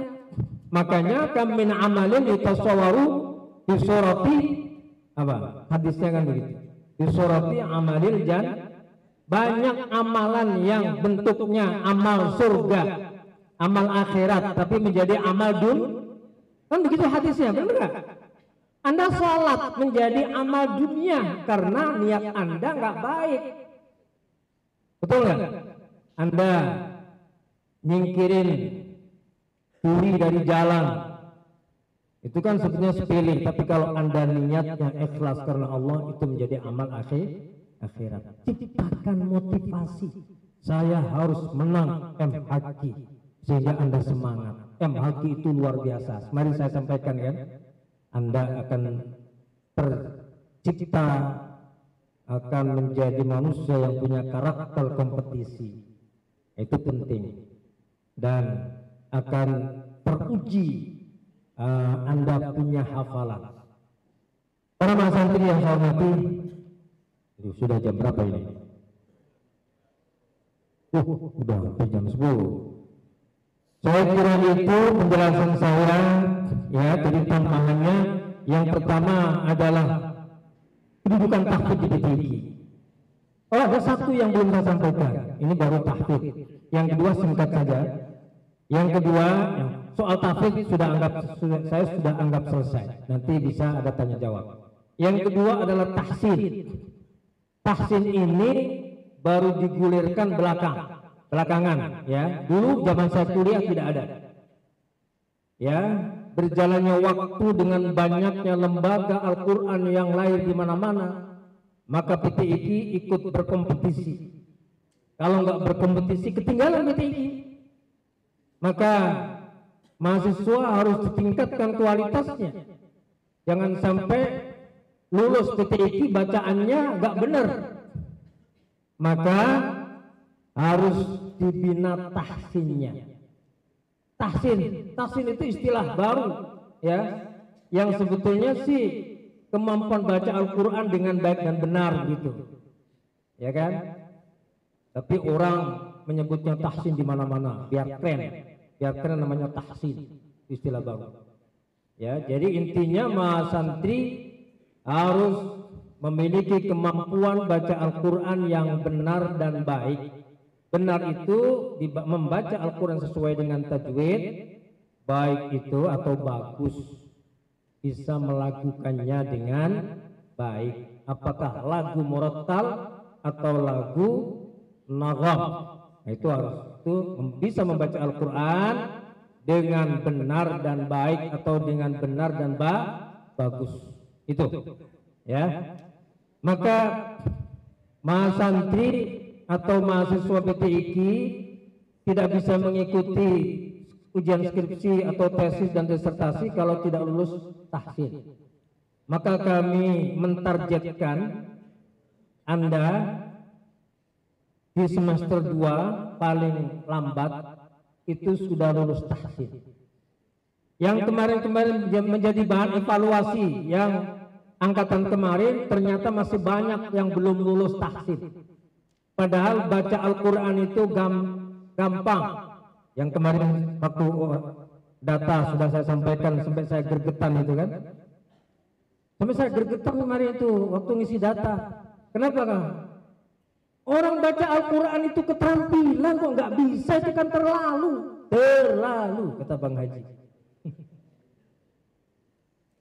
Makanya kam min amalin yatasawwaru bi surati apa? Hadisnya kan begitu. Bi surati amalil jan, banyak amalan yang bentuknya amal surga, amal akhirat tapi menjadi amal kan begitu hadisnya, benar enggak? Anda sholat menjadi amal dunia karena niat Anda nggak baik. Betul nggak? Anda nyingkirin duri dari jalan, itu kan sebetulnya sepele, tapi kalau Anda niatnya ikhlas karena Allah, itu menjadi amal akhirat. Ciptakan motivasi, saya harus menang MHQ, sehingga Anda semangat. MHQ itu luar biasa. Mari saya sampaikan kan, Anda akan tercipta, akan menjadi manusia yang punya karakter kompetisi. Itu penting. Dan akan teruji Anda punya hafalan. Para mahasantri yang saya hormati, sudah jam berapa ini? Udah hampir jam 10. Saya kira itu penjelasan saya, ya, jadi tambahannya. Yang pertama adalah kedudukan tahfidz di PTIQ. Oh, ada satu yang belum saya sampaikan. Ini baru tahfidz. Yang kedua singkat saja. Yang kedua, soal tahfidz saya sudah anggap selesai. Nanti bisa ada tanya jawab. Yang kedua adalah tahsin. Tahsin ini baru digulirkan belakangan, ya. Dulu zaman saya kuliah tidak ada. Ya, berjalannya waktu dengan banyaknya lembaga Al-Quran yang lahir di mana-mana, maka PTIQ ikut berkompetisi. Kalau nggak berkompetisi, ketinggalan PTIQ. Maka mahasiswa harus ditingkatkan kualitasnya. Jangan sampai lulus PTIQ bacaannya nggak benar. Maka harus dibina tahsinnya. Tahsin itu istilah baru, ya, yang sebetulnya sih kemampuan baca Al-Quran dengan baik dan benar gitu, ya kan? Tapi orang menyebutnya tahsin di mana-mana, biar keren namanya tahsin, istilah baru. Ya, jadi intinya mahasantri harus memiliki kemampuan baca Al-Quran yang benar dan baik. Benar itu membaca Al-Quran sesuai dengan tajwid, baik itu atau bagus, bisa melakukannya dengan baik. Apakah lagu murattal atau lagu nagham? Itu harus bisa membaca Al-Quran dengan benar dan baik atau dengan benar dan bagus. Itu, ya. Maka mahasantri atau mahasiswa PTIQ tidak bisa mengikuti ujian skripsi atau tesis dan disertasi kalau tidak lulus tahsin. Maka kami mentargetkan Anda di semester 2 paling lambat itu sudah lulus tahsin. Yang kemarin-kemarin menjadi bahan evaluasi, yang angkatan kemarin ternyata masih banyak yang belum lulus tahsin. Padahal baca Al-Quran itu gampang. Yang kemarin waktu data sudah saya sampaikan sampai saya gergetan itu kan. Sampai saya gergetan kemarin itu waktu ngisi data. Kenapa kan? Orang baca Al-Quran itu keterampilan kok nggak bisa, itu kan terlalu kata Bang Haji.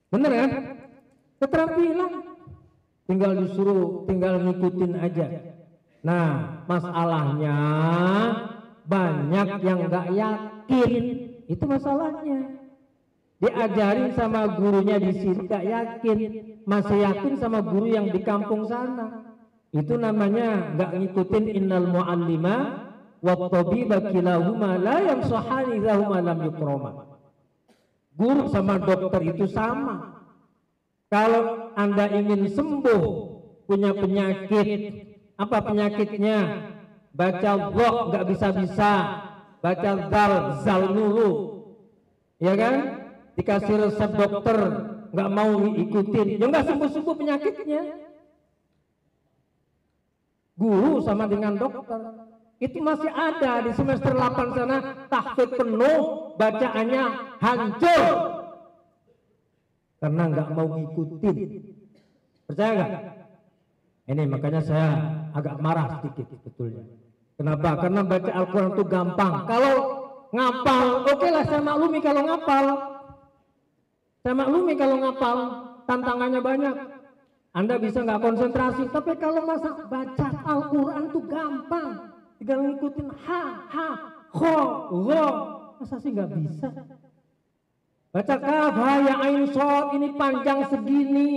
Bener kan? Keterampilan tinggal disuruh, tinggal ngikutin aja. Nah, masalahnya banyak yang nggak yakin, itu masalahnya. Diajarin sama gurunya di sini nggak yakin, masih yakin sama guru yang di kampung sana. Itu namanya nggak ngikutin innal mu'allima wa tabiba kilahuma la yamsahani lahuma lam yukroma. Guru sama dokter itu sama. Kalau Anda ingin sembuh, punya penyakit, apa penyakitnya? Baca dhok nggak bisa-bisa, baca zal nuru, ya kan? Dikasih resep dokter nggak mau ikutin, ya nggak sembuh-sembuh penyakitnya. Guru sama dengan dokter itu masih ada di semester 8 sana, tahfidz penuh, bacaannya hancur karena nggak mau ngikutin. Percaya nggak? Ini makanya saya agak marah sedikit sebetulnya. Kenapa? Karena baca Al-Quran itu gampang. Kalau ngapal, oke lah, saya maklumi kalau ngapal. Saya maklumi kalau ngapal, tantangannya banyak. Anda bisa nggak konsentrasi, tapi kalau masa baca Al-Quran itu gampang, tinggal ngikutin kho, masa sih nggak bisa? Baca kaf, ya ain shad, ini panjang segini,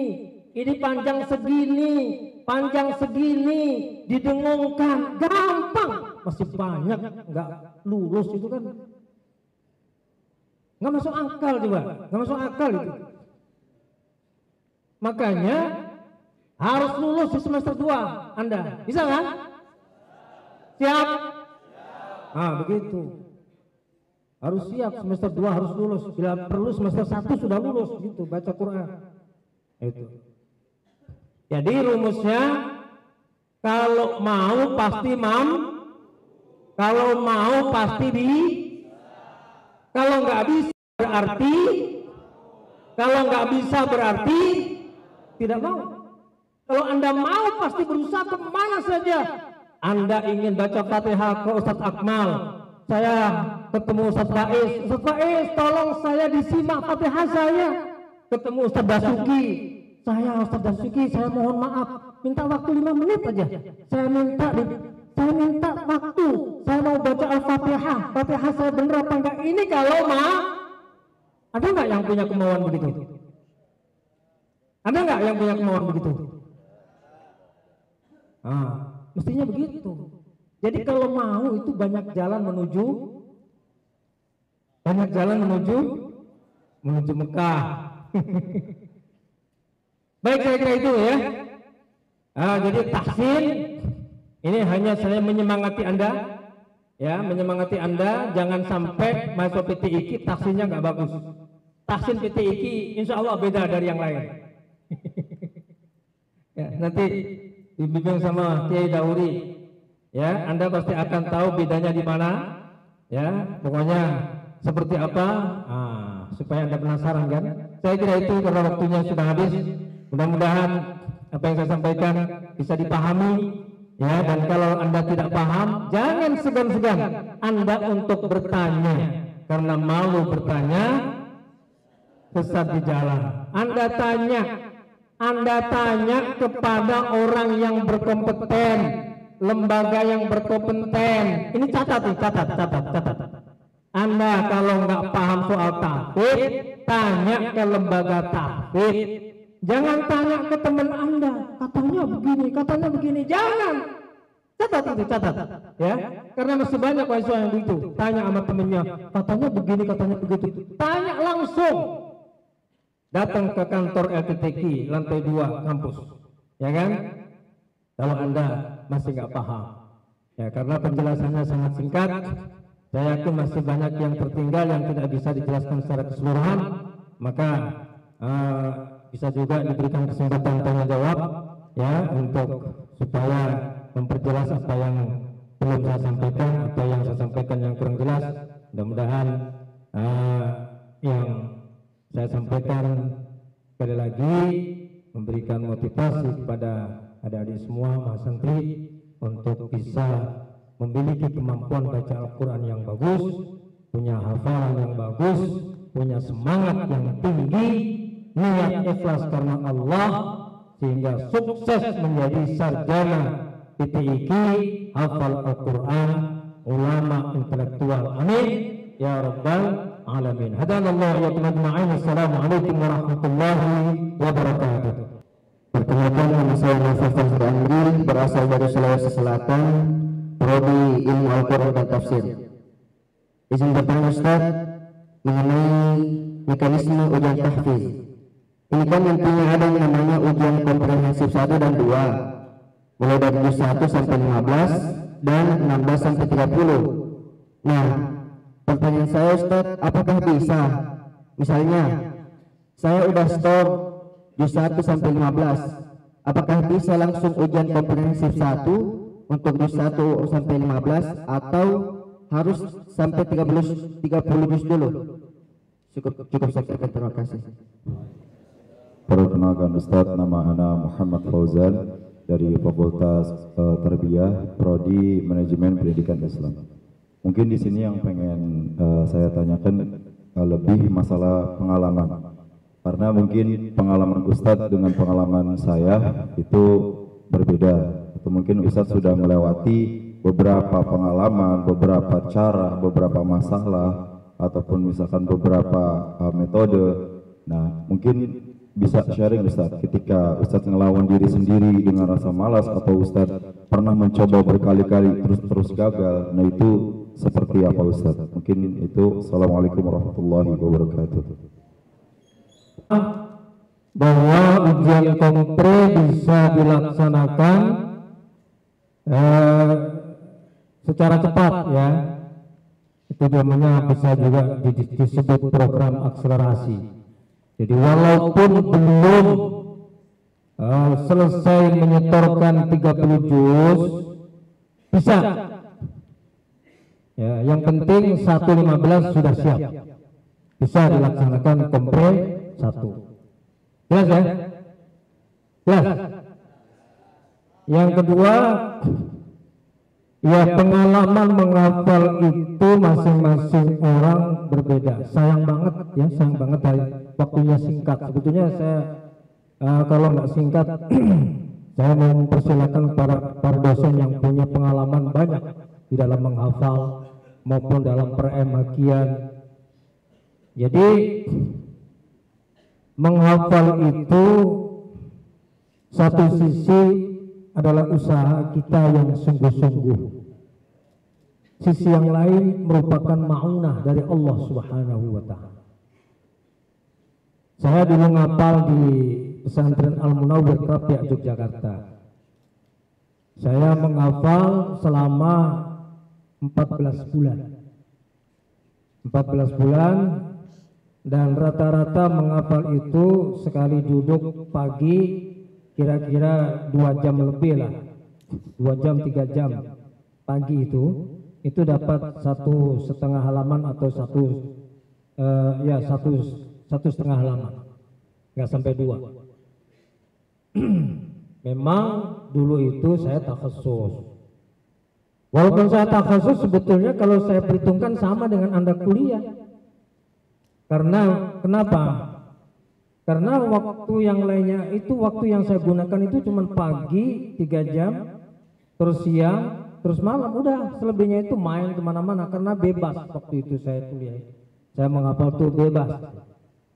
ini panjang segini, panjang segini, didengungkan, gampang. Masih banyak nggak lulus itu kan, nggak masuk akal juga, nggak masuk akal itu. Makanya harus lulus di semester 2 Anda. Bisa kan? Siap? Nah begitu. Harus siap, semester 2 harus lulus. Bila perlu semester 1 sudah lulus gitu, baca Quran. Itu. Jadi rumusnya, kalau mau pasti kalau mau pasti kalau nggak bisa berarti, kalau nggak bisa berarti tidak mau. Kalau Anda mau pasti berusaha kemana saja. Anda ingin baca Fatihah ke Ustadz Akmal, saya ketemu Ustadz Faiz, Ustadz Faiz tolong saya disimak Fatihah saya. Ketemu Ustadz Dasuki, Ustadz Dasuki saya mohon maaf, minta waktu 5 menit aja. Saya minta waktu, saya mau baca Al-Fatihah, Fatihah saya bener apa enggak? Ini kalau ada nggak yang punya kemauan begitu? Ada nggak yang punya kemauan begitu? Mestinya begitu. Jadi kalau mau itu banyak jalan menuju Mekah. Baik, kira-kira itu ya. Jadi tahsin ini hanya saya menyemangati Anda, ya, menyemangati Anda jangan sampai masuk PTIQ tahsinnya nggak bagus. Tahsin PTIQ insya Allah beda dari yang lain. Ya, nanti dibimbing sama Kiai Dauri, ya, Anda pasti akan tahu bedanya di mana, ya, pokoknya seperti apa, supaya Anda penasaran kan. Saya kira itu karena waktunya sudah habis. Mudah-mudahan apa yang saya sampaikan bisa dipahami, ya, dan kalau Anda tidak paham jangan segan-segan Anda untuk bertanya, karena malu bertanya sesat di jalan. Anda tanya kepada orang yang berkompeten, lembaga yang berkompeten. Ini catat. Anda kalau nggak paham soal tahfidz, tanya ke lembaga tahfidz. Jangan tanya ke teman Anda, katanya begini, jangan. Catat, ya. Karena masih banyak mahasiswa yang begitu. Tanya sama temennya, katanya begini, katanya begitu. Tanya langsung. Datang ke kantor LTTQ lantai 2 kampus, ya kan? Kalau Anda masih nggak paham, Ya, karena penjelasannya sangat singkat, saya yakin masih banyak yang tertinggal yang tidak bisa dijelaskan secara keseluruhan, maka bisa juga diberikan kesempatan tanya jawab ya untuk supaya memperjelas apa yang belum saya sampaikan atau yang saya sampaikan yang kurang jelas. Mudah-mudahan yang saya sampaikan sekali lagi memberikan motivasi kepada adik-adik semua mahasantri untuk bisa memiliki kemampuan baca Al-Quran yang bagus, punya hafalan yang bagus, punya semangat yang tinggi, niat ikhlas karena Allah, sehingga sukses menjadi sarjana PTIQ, hafal Al-Quran, ulama intelektual. Amin ya rabbal alamin. Hadanallahu wa iyyakum. Assalamualaikum warahmatullahi wabarakatuh. Perkenalkan, nama saya Nafas Andri, berasal dari Sulawesi Selatan, prodi Ilmu Al-Quran dan Tafsir. Izin bertanya Ustaz mengenai mekanisme ujian tahfiz. Ini kan intinya ada yang namanya ujian komprehensif 1 dan 2, mulai dari juz 1 sampai 15 dan 16 sampai 30. Nah, pertanyaan saya Ustaz, apakah bisa misalnya saya udah stop juz 1 sampai 15, apakah bisa langsung ujian komprehensif 1 untuk juz 1 sampai 15 atau harus sampai 30 juz dulu? Cukup sekian, terima kasih. Perkenalkan Ustaz, nama ana Muhammad Fauzan dari Fakultas Tarbiyah, Prodi Manajemen Pendidikan Islam. Mungkin di sini yang pengen saya tanyakan lebih masalah pengalaman. Karena mungkin pengalaman Ustadz dengan pengalaman saya itu berbeda. Atau mungkin Ustadz sudah melewati beberapa pengalaman, beberapa cara, beberapa masalah, ataupun misalkan beberapa metode. Nah, mungkin bisa sharing Ustadz, ketika Ustadz ngelawan diri sendiri dengan rasa malas, atau Ustadz pernah mencoba berkali-kali terus gagal. Nah, itu seperti apa Ustadz? Mungkin itu. Assalamualaikum warahmatullahi wabarakatuh. Bahwa ujian kompre bisa dilaksanakan secara cepat ya, itu namanya bisa juga disebut program akselerasi. Jadi walaupun belum selesai menyetorkan 30 juz bisa ya, yang penting 1.15 sudah siap, bisa dilaksanakan kompre 1. Jelas ya? Jelas. Yang kedua, ya pengalaman menghafal itu masing-masing orang berbeda. Sayang banget ya, sayang banget waktunya singkat. Sebetulnya saya kalau nggak singkat, saya mau mempersilakan para dosen yang punya pengalaman banyak di dalam menghafal maupun dalam peremakian. Jadi menghafal itu satu sisi adalah usaha kita yang sungguh-sungguh. Sisi yang lain merupakan ma'unah dari Allah Subhanahu wa Ta'ala. Saya dulu ngapal di pesantren Al-Munawwir Krapyak, Yogyakarta. Saya menghafal selama 14 bulan. 14 bulan. Dan rata-rata menghafal itu sekali duduk pagi kira-kira 2 jam lebih lah, 2 jam 3 jam pagi itu dapat 1,5 halaman atau satu setengah halaman, nggak sampai 2. Memang dulu itu saya takhasus. Walaupun saya takhasus, sebetulnya kalau saya perhitungkan sama dengan Anda kuliah. Karena kenapa? Karena waktu yang lainnya itu, waktu yang saya gunakan itu cuma pagi 3 jam, terus siang, terus malam, udah. Selebihnya itu main kemana-mana karena bebas waktu itu saya kuliah. Saya menghafal tuh bebas.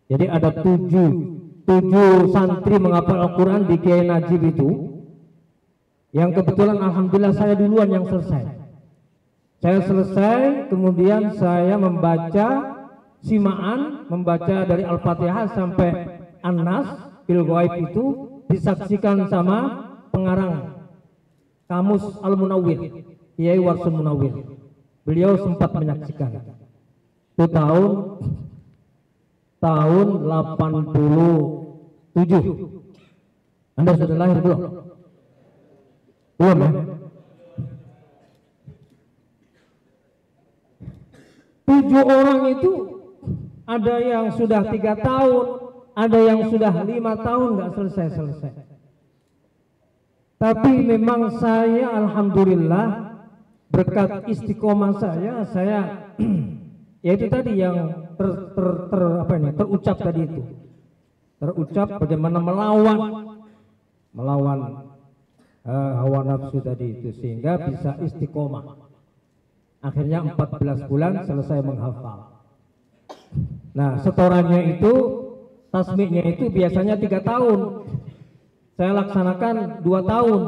Jadi ada 7 santri menghafal Al-Quran di Kiai Najib itu, yang kebetulan alhamdulillah saya duluan yang selesai. Saya selesai, kemudian saya membaca simaan, membaca dari Al-Fatihah sampai An-Nas fil Ghaib itu disaksikan sama pengarang Kamus Al-Munawwir. Kiai Warsun Munawir. Beliau sempat menyaksikan. Itu tahun 87. Anda sudah lahir belum? Belum ya? 7 orang itu ada yang sudah 3 tahun, ada yang sudah 5 tahun nggak selesai. Tapi memang saya alhamdulillah berkat istiqomah saya yaitu tadi yang terucap tadi itu. Terucap bagaimana melawan hawa nafsu tadi itu sehingga bisa istiqomah. Akhirnya 14 bulan selesai menghafal. Nah, setorannya itu, tasmiknya itu biasanya 3 tahun. Saya laksanakan 2 tahun.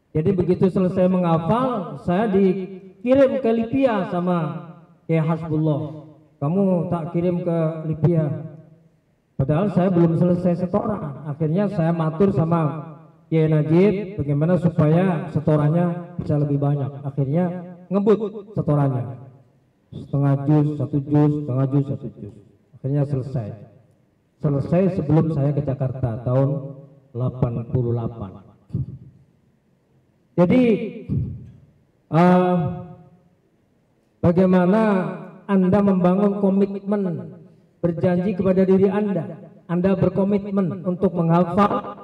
Jadi begitu selesai menghafal, saya dikirim ke Libya sama Kiai Hasbullah. Kamu tak kirim ke Libya. Padahal saya belum selesai setoran. Akhirnya saya matur sama Kiai Najib bagaimana supaya setorannya bisa lebih banyak. Akhirnya ngebut setorannya. Setengah juz, 1 juz, setengah juz, 1 juz. Akhirnya selesai. Selesai sebelum saya ke Jakarta tahun 88. Jadi bagaimana Anda membangun komitmen, berjanji kepada diri Anda. Anda berkomitmen untuk menghafal.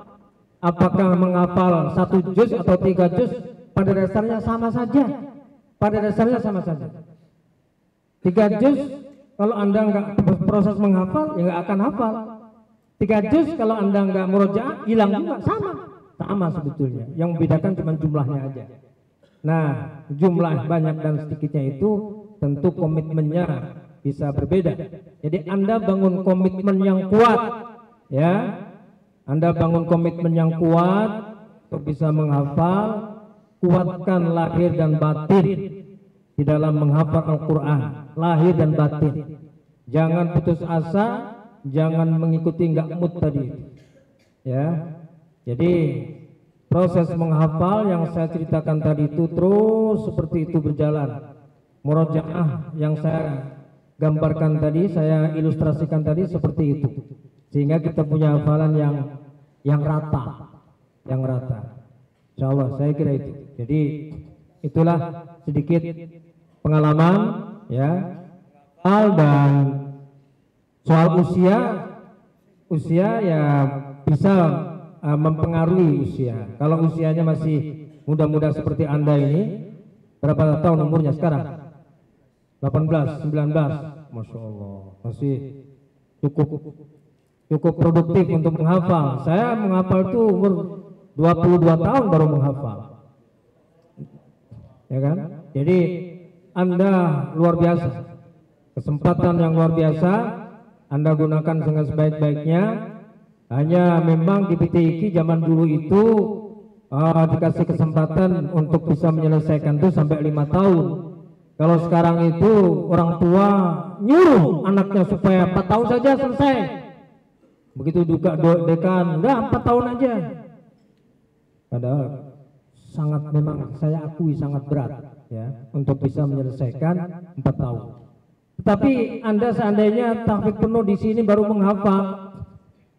Apakah menghafal 1 juz atau 3 juz, pada dasarnya sama saja. Pada dasarnya sama saja. 3 juz kalau Anda nggak proses menghafal, ya nggak akan hafal. 3 juz kalau Anda nggak murojaah, hilang juga, sama sebetulnya. Yang membedakan cuma jumlahnya aja. Nah, jumlah banyak dan sedikitnya itu tentu komitmennya bisa berbeda. Jadi Anda bangun komitmen yang kuat, ya. Anda bangun komitmen yang kuat untuk bisa menghafal. Kuatkan lahir dan batin di dalam menghafal Al-Quran, lahir dan batin. Jangan putus asa, jangan mengikuti nggak mood tadi. Ya, jadi proses menghafal yang saya ceritakan tadi itu terus seperti itu berjalan. Murojaah yang saya gambarkan tadi, saya ilustrasikan tadi seperti itu, sehingga kita punya hafalan yang rata. Insya Allah saya kira itu. Jadi itulah sedikit pengalaman, ya. Dan soal usia ya bisa mempengaruhi usia. Kalau usianya masih muda-muda seperti Anda ini, berapa tahun umurnya sekarang? 18, 19, Masya Allah, masih cukup produktif untuk menghafal. Saya menghafal itu umur 22 tahun baru menghafal, ya kan? Jadi Anda luar biasa, kesempatan yang luar biasa Anda gunakan dengan sebaik-baiknya. Hanya memang di PTIQ zaman dulu itu dikasih kesempatan untuk bisa menyelesaikan itu sampai 5 tahun. Kalau sekarang itu orang tua nyuruh anaknya supaya 4 tahun saja selesai. Begitu juga dekan, udah 4 tahun aja. Padahal sangat, memang saya akui sangat berat, ya, untuk bisa menyelesaikan 4 tahun. Tetapi Anda seandainya tahfidz penuh di sini baru menghafal,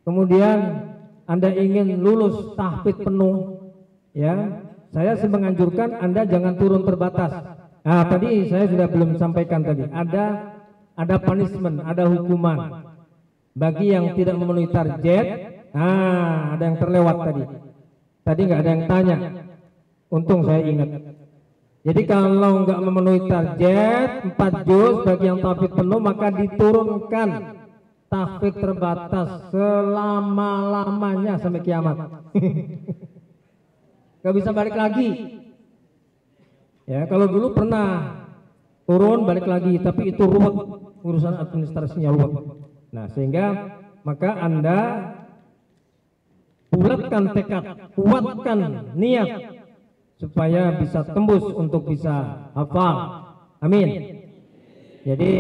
kemudian Anda ingin lulus tahfidz penuh, ya, saya sih menganjurkan Anda jangan turun terbatas. Nah, tadi saya sudah belum sampaikan tadi, ada punishment, ada hukuman bagi yang tidak memenuhi target. Nah, ada yang terlewat tadi. Tadi nggak ada yang tanya, untung saya ingat. Jadi kalau nggak memenuhi target 4 juz bagi yang tahfidz penuh, maka diturunkan tahfidz terbatas selama-lamanya sampai kiamat. Gak bisa balik lagi. Ya, kalau dulu pernah turun balik lagi, tapi itu ruwet, urusan administrasinya ruwet. Nah, sehingga maka Anda bulatkan tekad, kuatkan niat supaya bisa tembus untuk bisa hafal. Amin. Jadi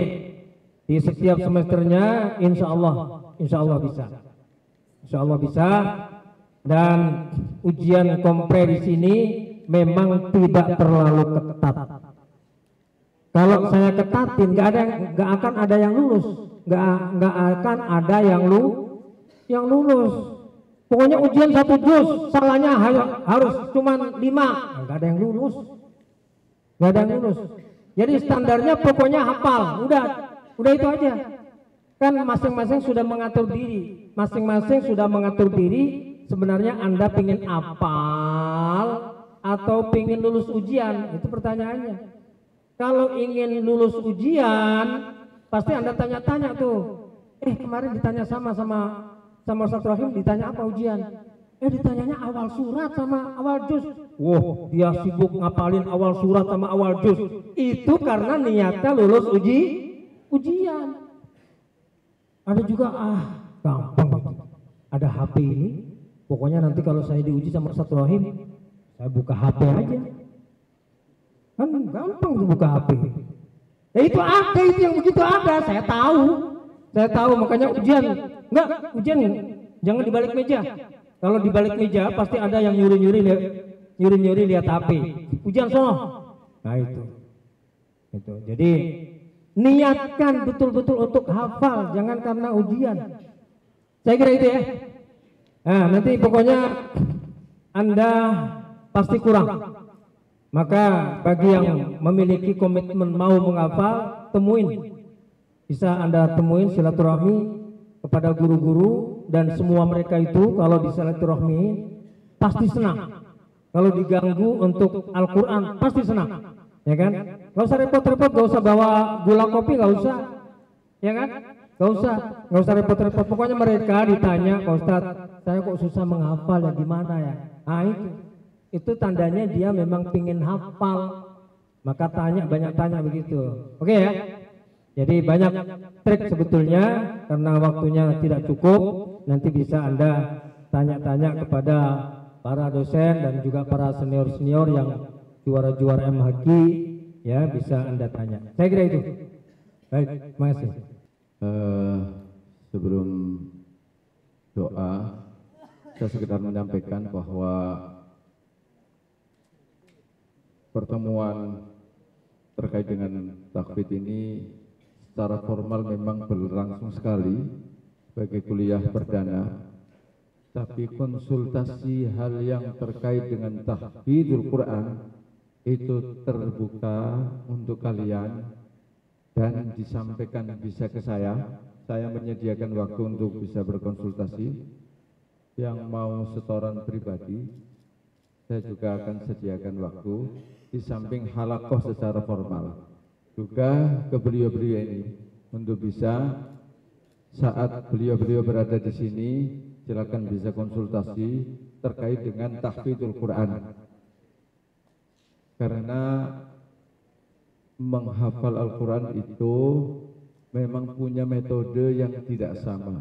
di setiap semesternya insya Allah bisa. Dan ujian kompre di sini memang tidak terlalu ketat. Kalau saya ketatin, nggak akan ada yang lulus, nggak akan ada yang lulus. Pokoknya ujian 1 juz, salahnya harus cuma 5, nggak ada yang lulus, nggak ada yang lulus. Jadi standarnya pokoknya hafal, udah itu aja. Kan masing-masing sudah mengatur diri, Sebenarnya Anda pengen hafal atau pengen lulus ujian, itu pertanyaannya. Kalau ingin lulus ujian, pasti Anda tanya-tanya tuh. Kemarin ditanya sama Ustaz Rahim, ditanya apa ujian? Ditanyanya awal surat sama awal juz. Wow, dia sibuk ngapalin awal surat sama awal juz. Itu karena niatnya lulus ujian. Ada juga gampang gitu. Ada HP ini, pokoknya nanti kalau saya diuji sama Ustaz Rahim, saya buka HP aja. Kan gampang tuh buka HP. Itu yang begitu ada, saya tahu makanya ujian jangan di balik meja. Kalau di balik meja pasti ada yang nyuri lihat HP. Ujian sono. Nah itu. Jadi niatkan betul-betul untuk hafal, jangan karena ujian. Saya kira itu ya. Nah, nanti pokoknya Anda pasti kurang. Maka bagi yang memiliki komitmen mau menghafal, temuin. Bisa Anda temuin silaturahmi kepada guru-guru, dan semua mereka itu kalau di silaturahmi pasti senang. Kalau diganggu untuk Al-Quran pasti senang, ya kan? Gak usah repot-repot, gak usah bawa gula kopi, gak usah, ya kan? Gak usah repot-repot. Pokoknya mereka ditanya, Pak Ustadz, saya kok susah menghafal ya, gimana ya? Nah itu tandanya dia memang pingin hafal, maka banyak tanya begitu. Oke ya? Jadi banyak trik sebetulnya, karena waktunya tidak cukup. Nanti bisa Anda tanya-tanya kepada para dosen dan juga para senior-senior yang juara-juara MHQ, ya bisa Anda tanya. Saya kira itu. Baik, terima kasih. Sebelum doa, saya sekedar menyampaikan bahwa pertemuan terkait dengan takfid ini secara formal memang berlangsung sekali sebagai kuliah perdana, tapi konsultasi hal yang terkait dengan tahfidzul Quran itu terbuka untuk kalian dan disampaikan bisa ke saya. Saya menyediakan waktu untuk bisa berkonsultasi. Yang mau setoran pribadi, saya juga akan sediakan waktu di samping halakoh secara formal juga ke beliau-beliau ini untuk bisa saat beliau-beliau berada di sini, silakan bisa konsultasi terkait dengan tahfidzul Quran. Karena menghafal Al-Quran itu memang punya metode yang tidak sama.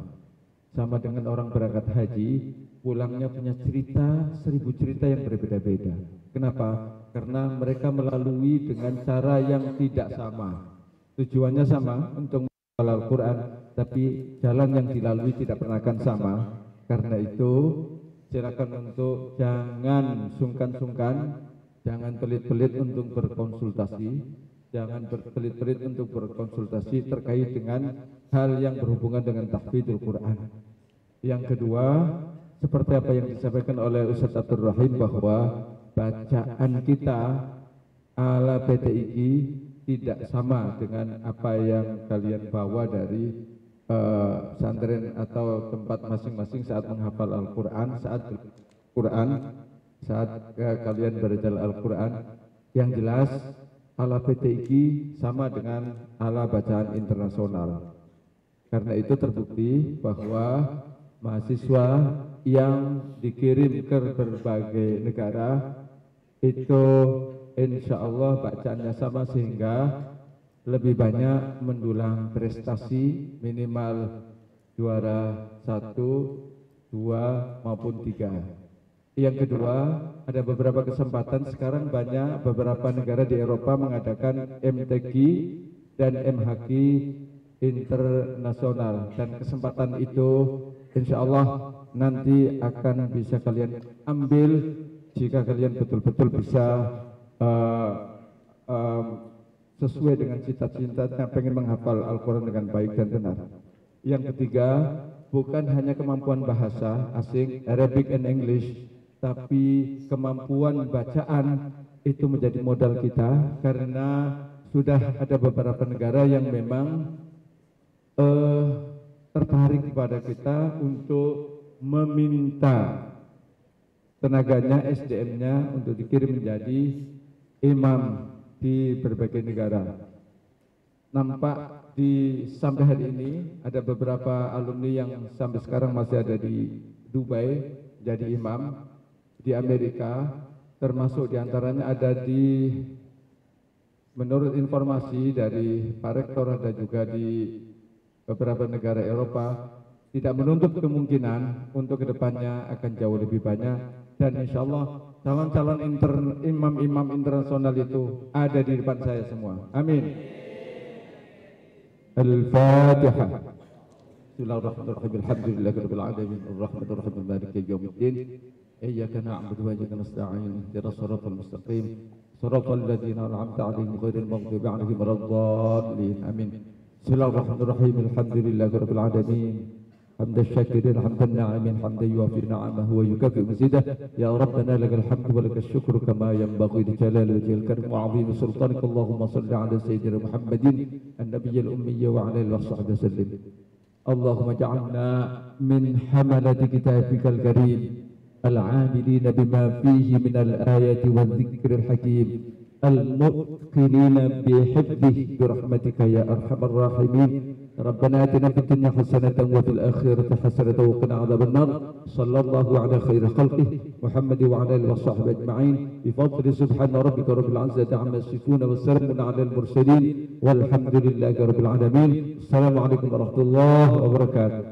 Sama dengan orang berangkat haji, pulangnya punya cerita, 1000 cerita yang berbeda-beda. Kenapa? Karena mereka melalui dengan cara yang tidak sama. Tujuannya sama untuk menghafal Al-Quran, tapi jalan yang dilalui tidak pernah akan sama. Karena itu, silakan untuk jangan sungkan-sungkan, jangan pelit-pelit untuk berkonsultasi, jangan berpelit-pelit untuk berkonsultasi terkait dengan hal yang berhubungan dengan tahfidzul Quran. Yang kedua, seperti apa yang disampaikan oleh Ustaz Abdul Rahim, bahwa bacaan kita ala PTIQ tidak sama dengan apa yang kalian bawa dari pesantren atau tempat masing-masing saat menghafal Al-Quran, saat kalian belajar Al-Quran. Yang jelas ala PTIQ sama dengan ala bacaan internasional. Karena itu terbukti bahwa mahasiswa yang dikirim ke berbagai negara itu insya Allah bacaannya sama, sehingga lebih banyak mendulang prestasi minimal juara 1, 2 maupun 3. Yang kedua, ada beberapa kesempatan sekarang banyak beberapa negara di Eropa mengadakan MTQ dan MHQ internasional, dan kesempatan itu insya Allah nanti akan bisa kalian ambil jika kalian betul-betul bisa sesuai dengan cita-citanya pengen menghafal Al-Quran dengan baik dan benar. Yang ketiga, bukan hanya kemampuan bahasa asing, Arabic and English, tapi kemampuan bacaan itu menjadi modal kita, karena sudah ada beberapa negara yang memang tertarik kepada kita untuk meminta tenaganya, SDM-nya untuk dikirim menjadi imam di berbagai negara. Nampak sampai hari ini ada beberapa alumni yang sampai sekarang masih ada di Dubai jadi imam, di Amerika, termasuk diantaranya ada menurut informasi dari Pak Rektor, ada juga di beberapa negara Eropa, tidak menutup kemungkinan untuk kedepannya akan jauh lebih banyak. Dan insya Allah calon-calon imam-imam internasional itu ada di depan saya semua. Amin. Al-Fatihah. Bismillahirrahmanirrahim. Alhamdulillahirabbil alamin. Arrahmanirrahim. Maliki yaumiddin. Iyyaka na'budu wa iyyaka nasta'in. Ihdinas siratal mustaqim. Siratal ladzina an'amta 'alaihim ghairil maghdubi 'alaihim waladdallin. Amin. Bismillahirrahmanirrahim. Alhamdulillahirabbil alamin. حمد الشاكرين حمد الناعمين حمدا يوافي نعمه ويكافئ مزيده يا ربنا لك الحمد ولك الشكر كما ينبغي لجلال وجهك الكريم وعظيم سلطانك اللهم صل على سيدنا محمد النبي الأمي وعلى آله وصحبه وسلم اللهم اجعلنا من حملة كتابك الكريم العاملين بما فيه من الآيات والذكر الحكيم المتقنين بحفظه برحمتك يا أرحم الراحمين ربنا آتنا في الدنيا حسنة وفي الآخرة حسنة وقنا عذاب النار صلى الله على خير خلقه محمد وعلى آله وصحبه أجمعين بفضل سبحان ربك رب العزة عما يصفون والسلام على المرسلين والحمد لله رب العالمين السلام عليكم ورحمة الله وبركاته.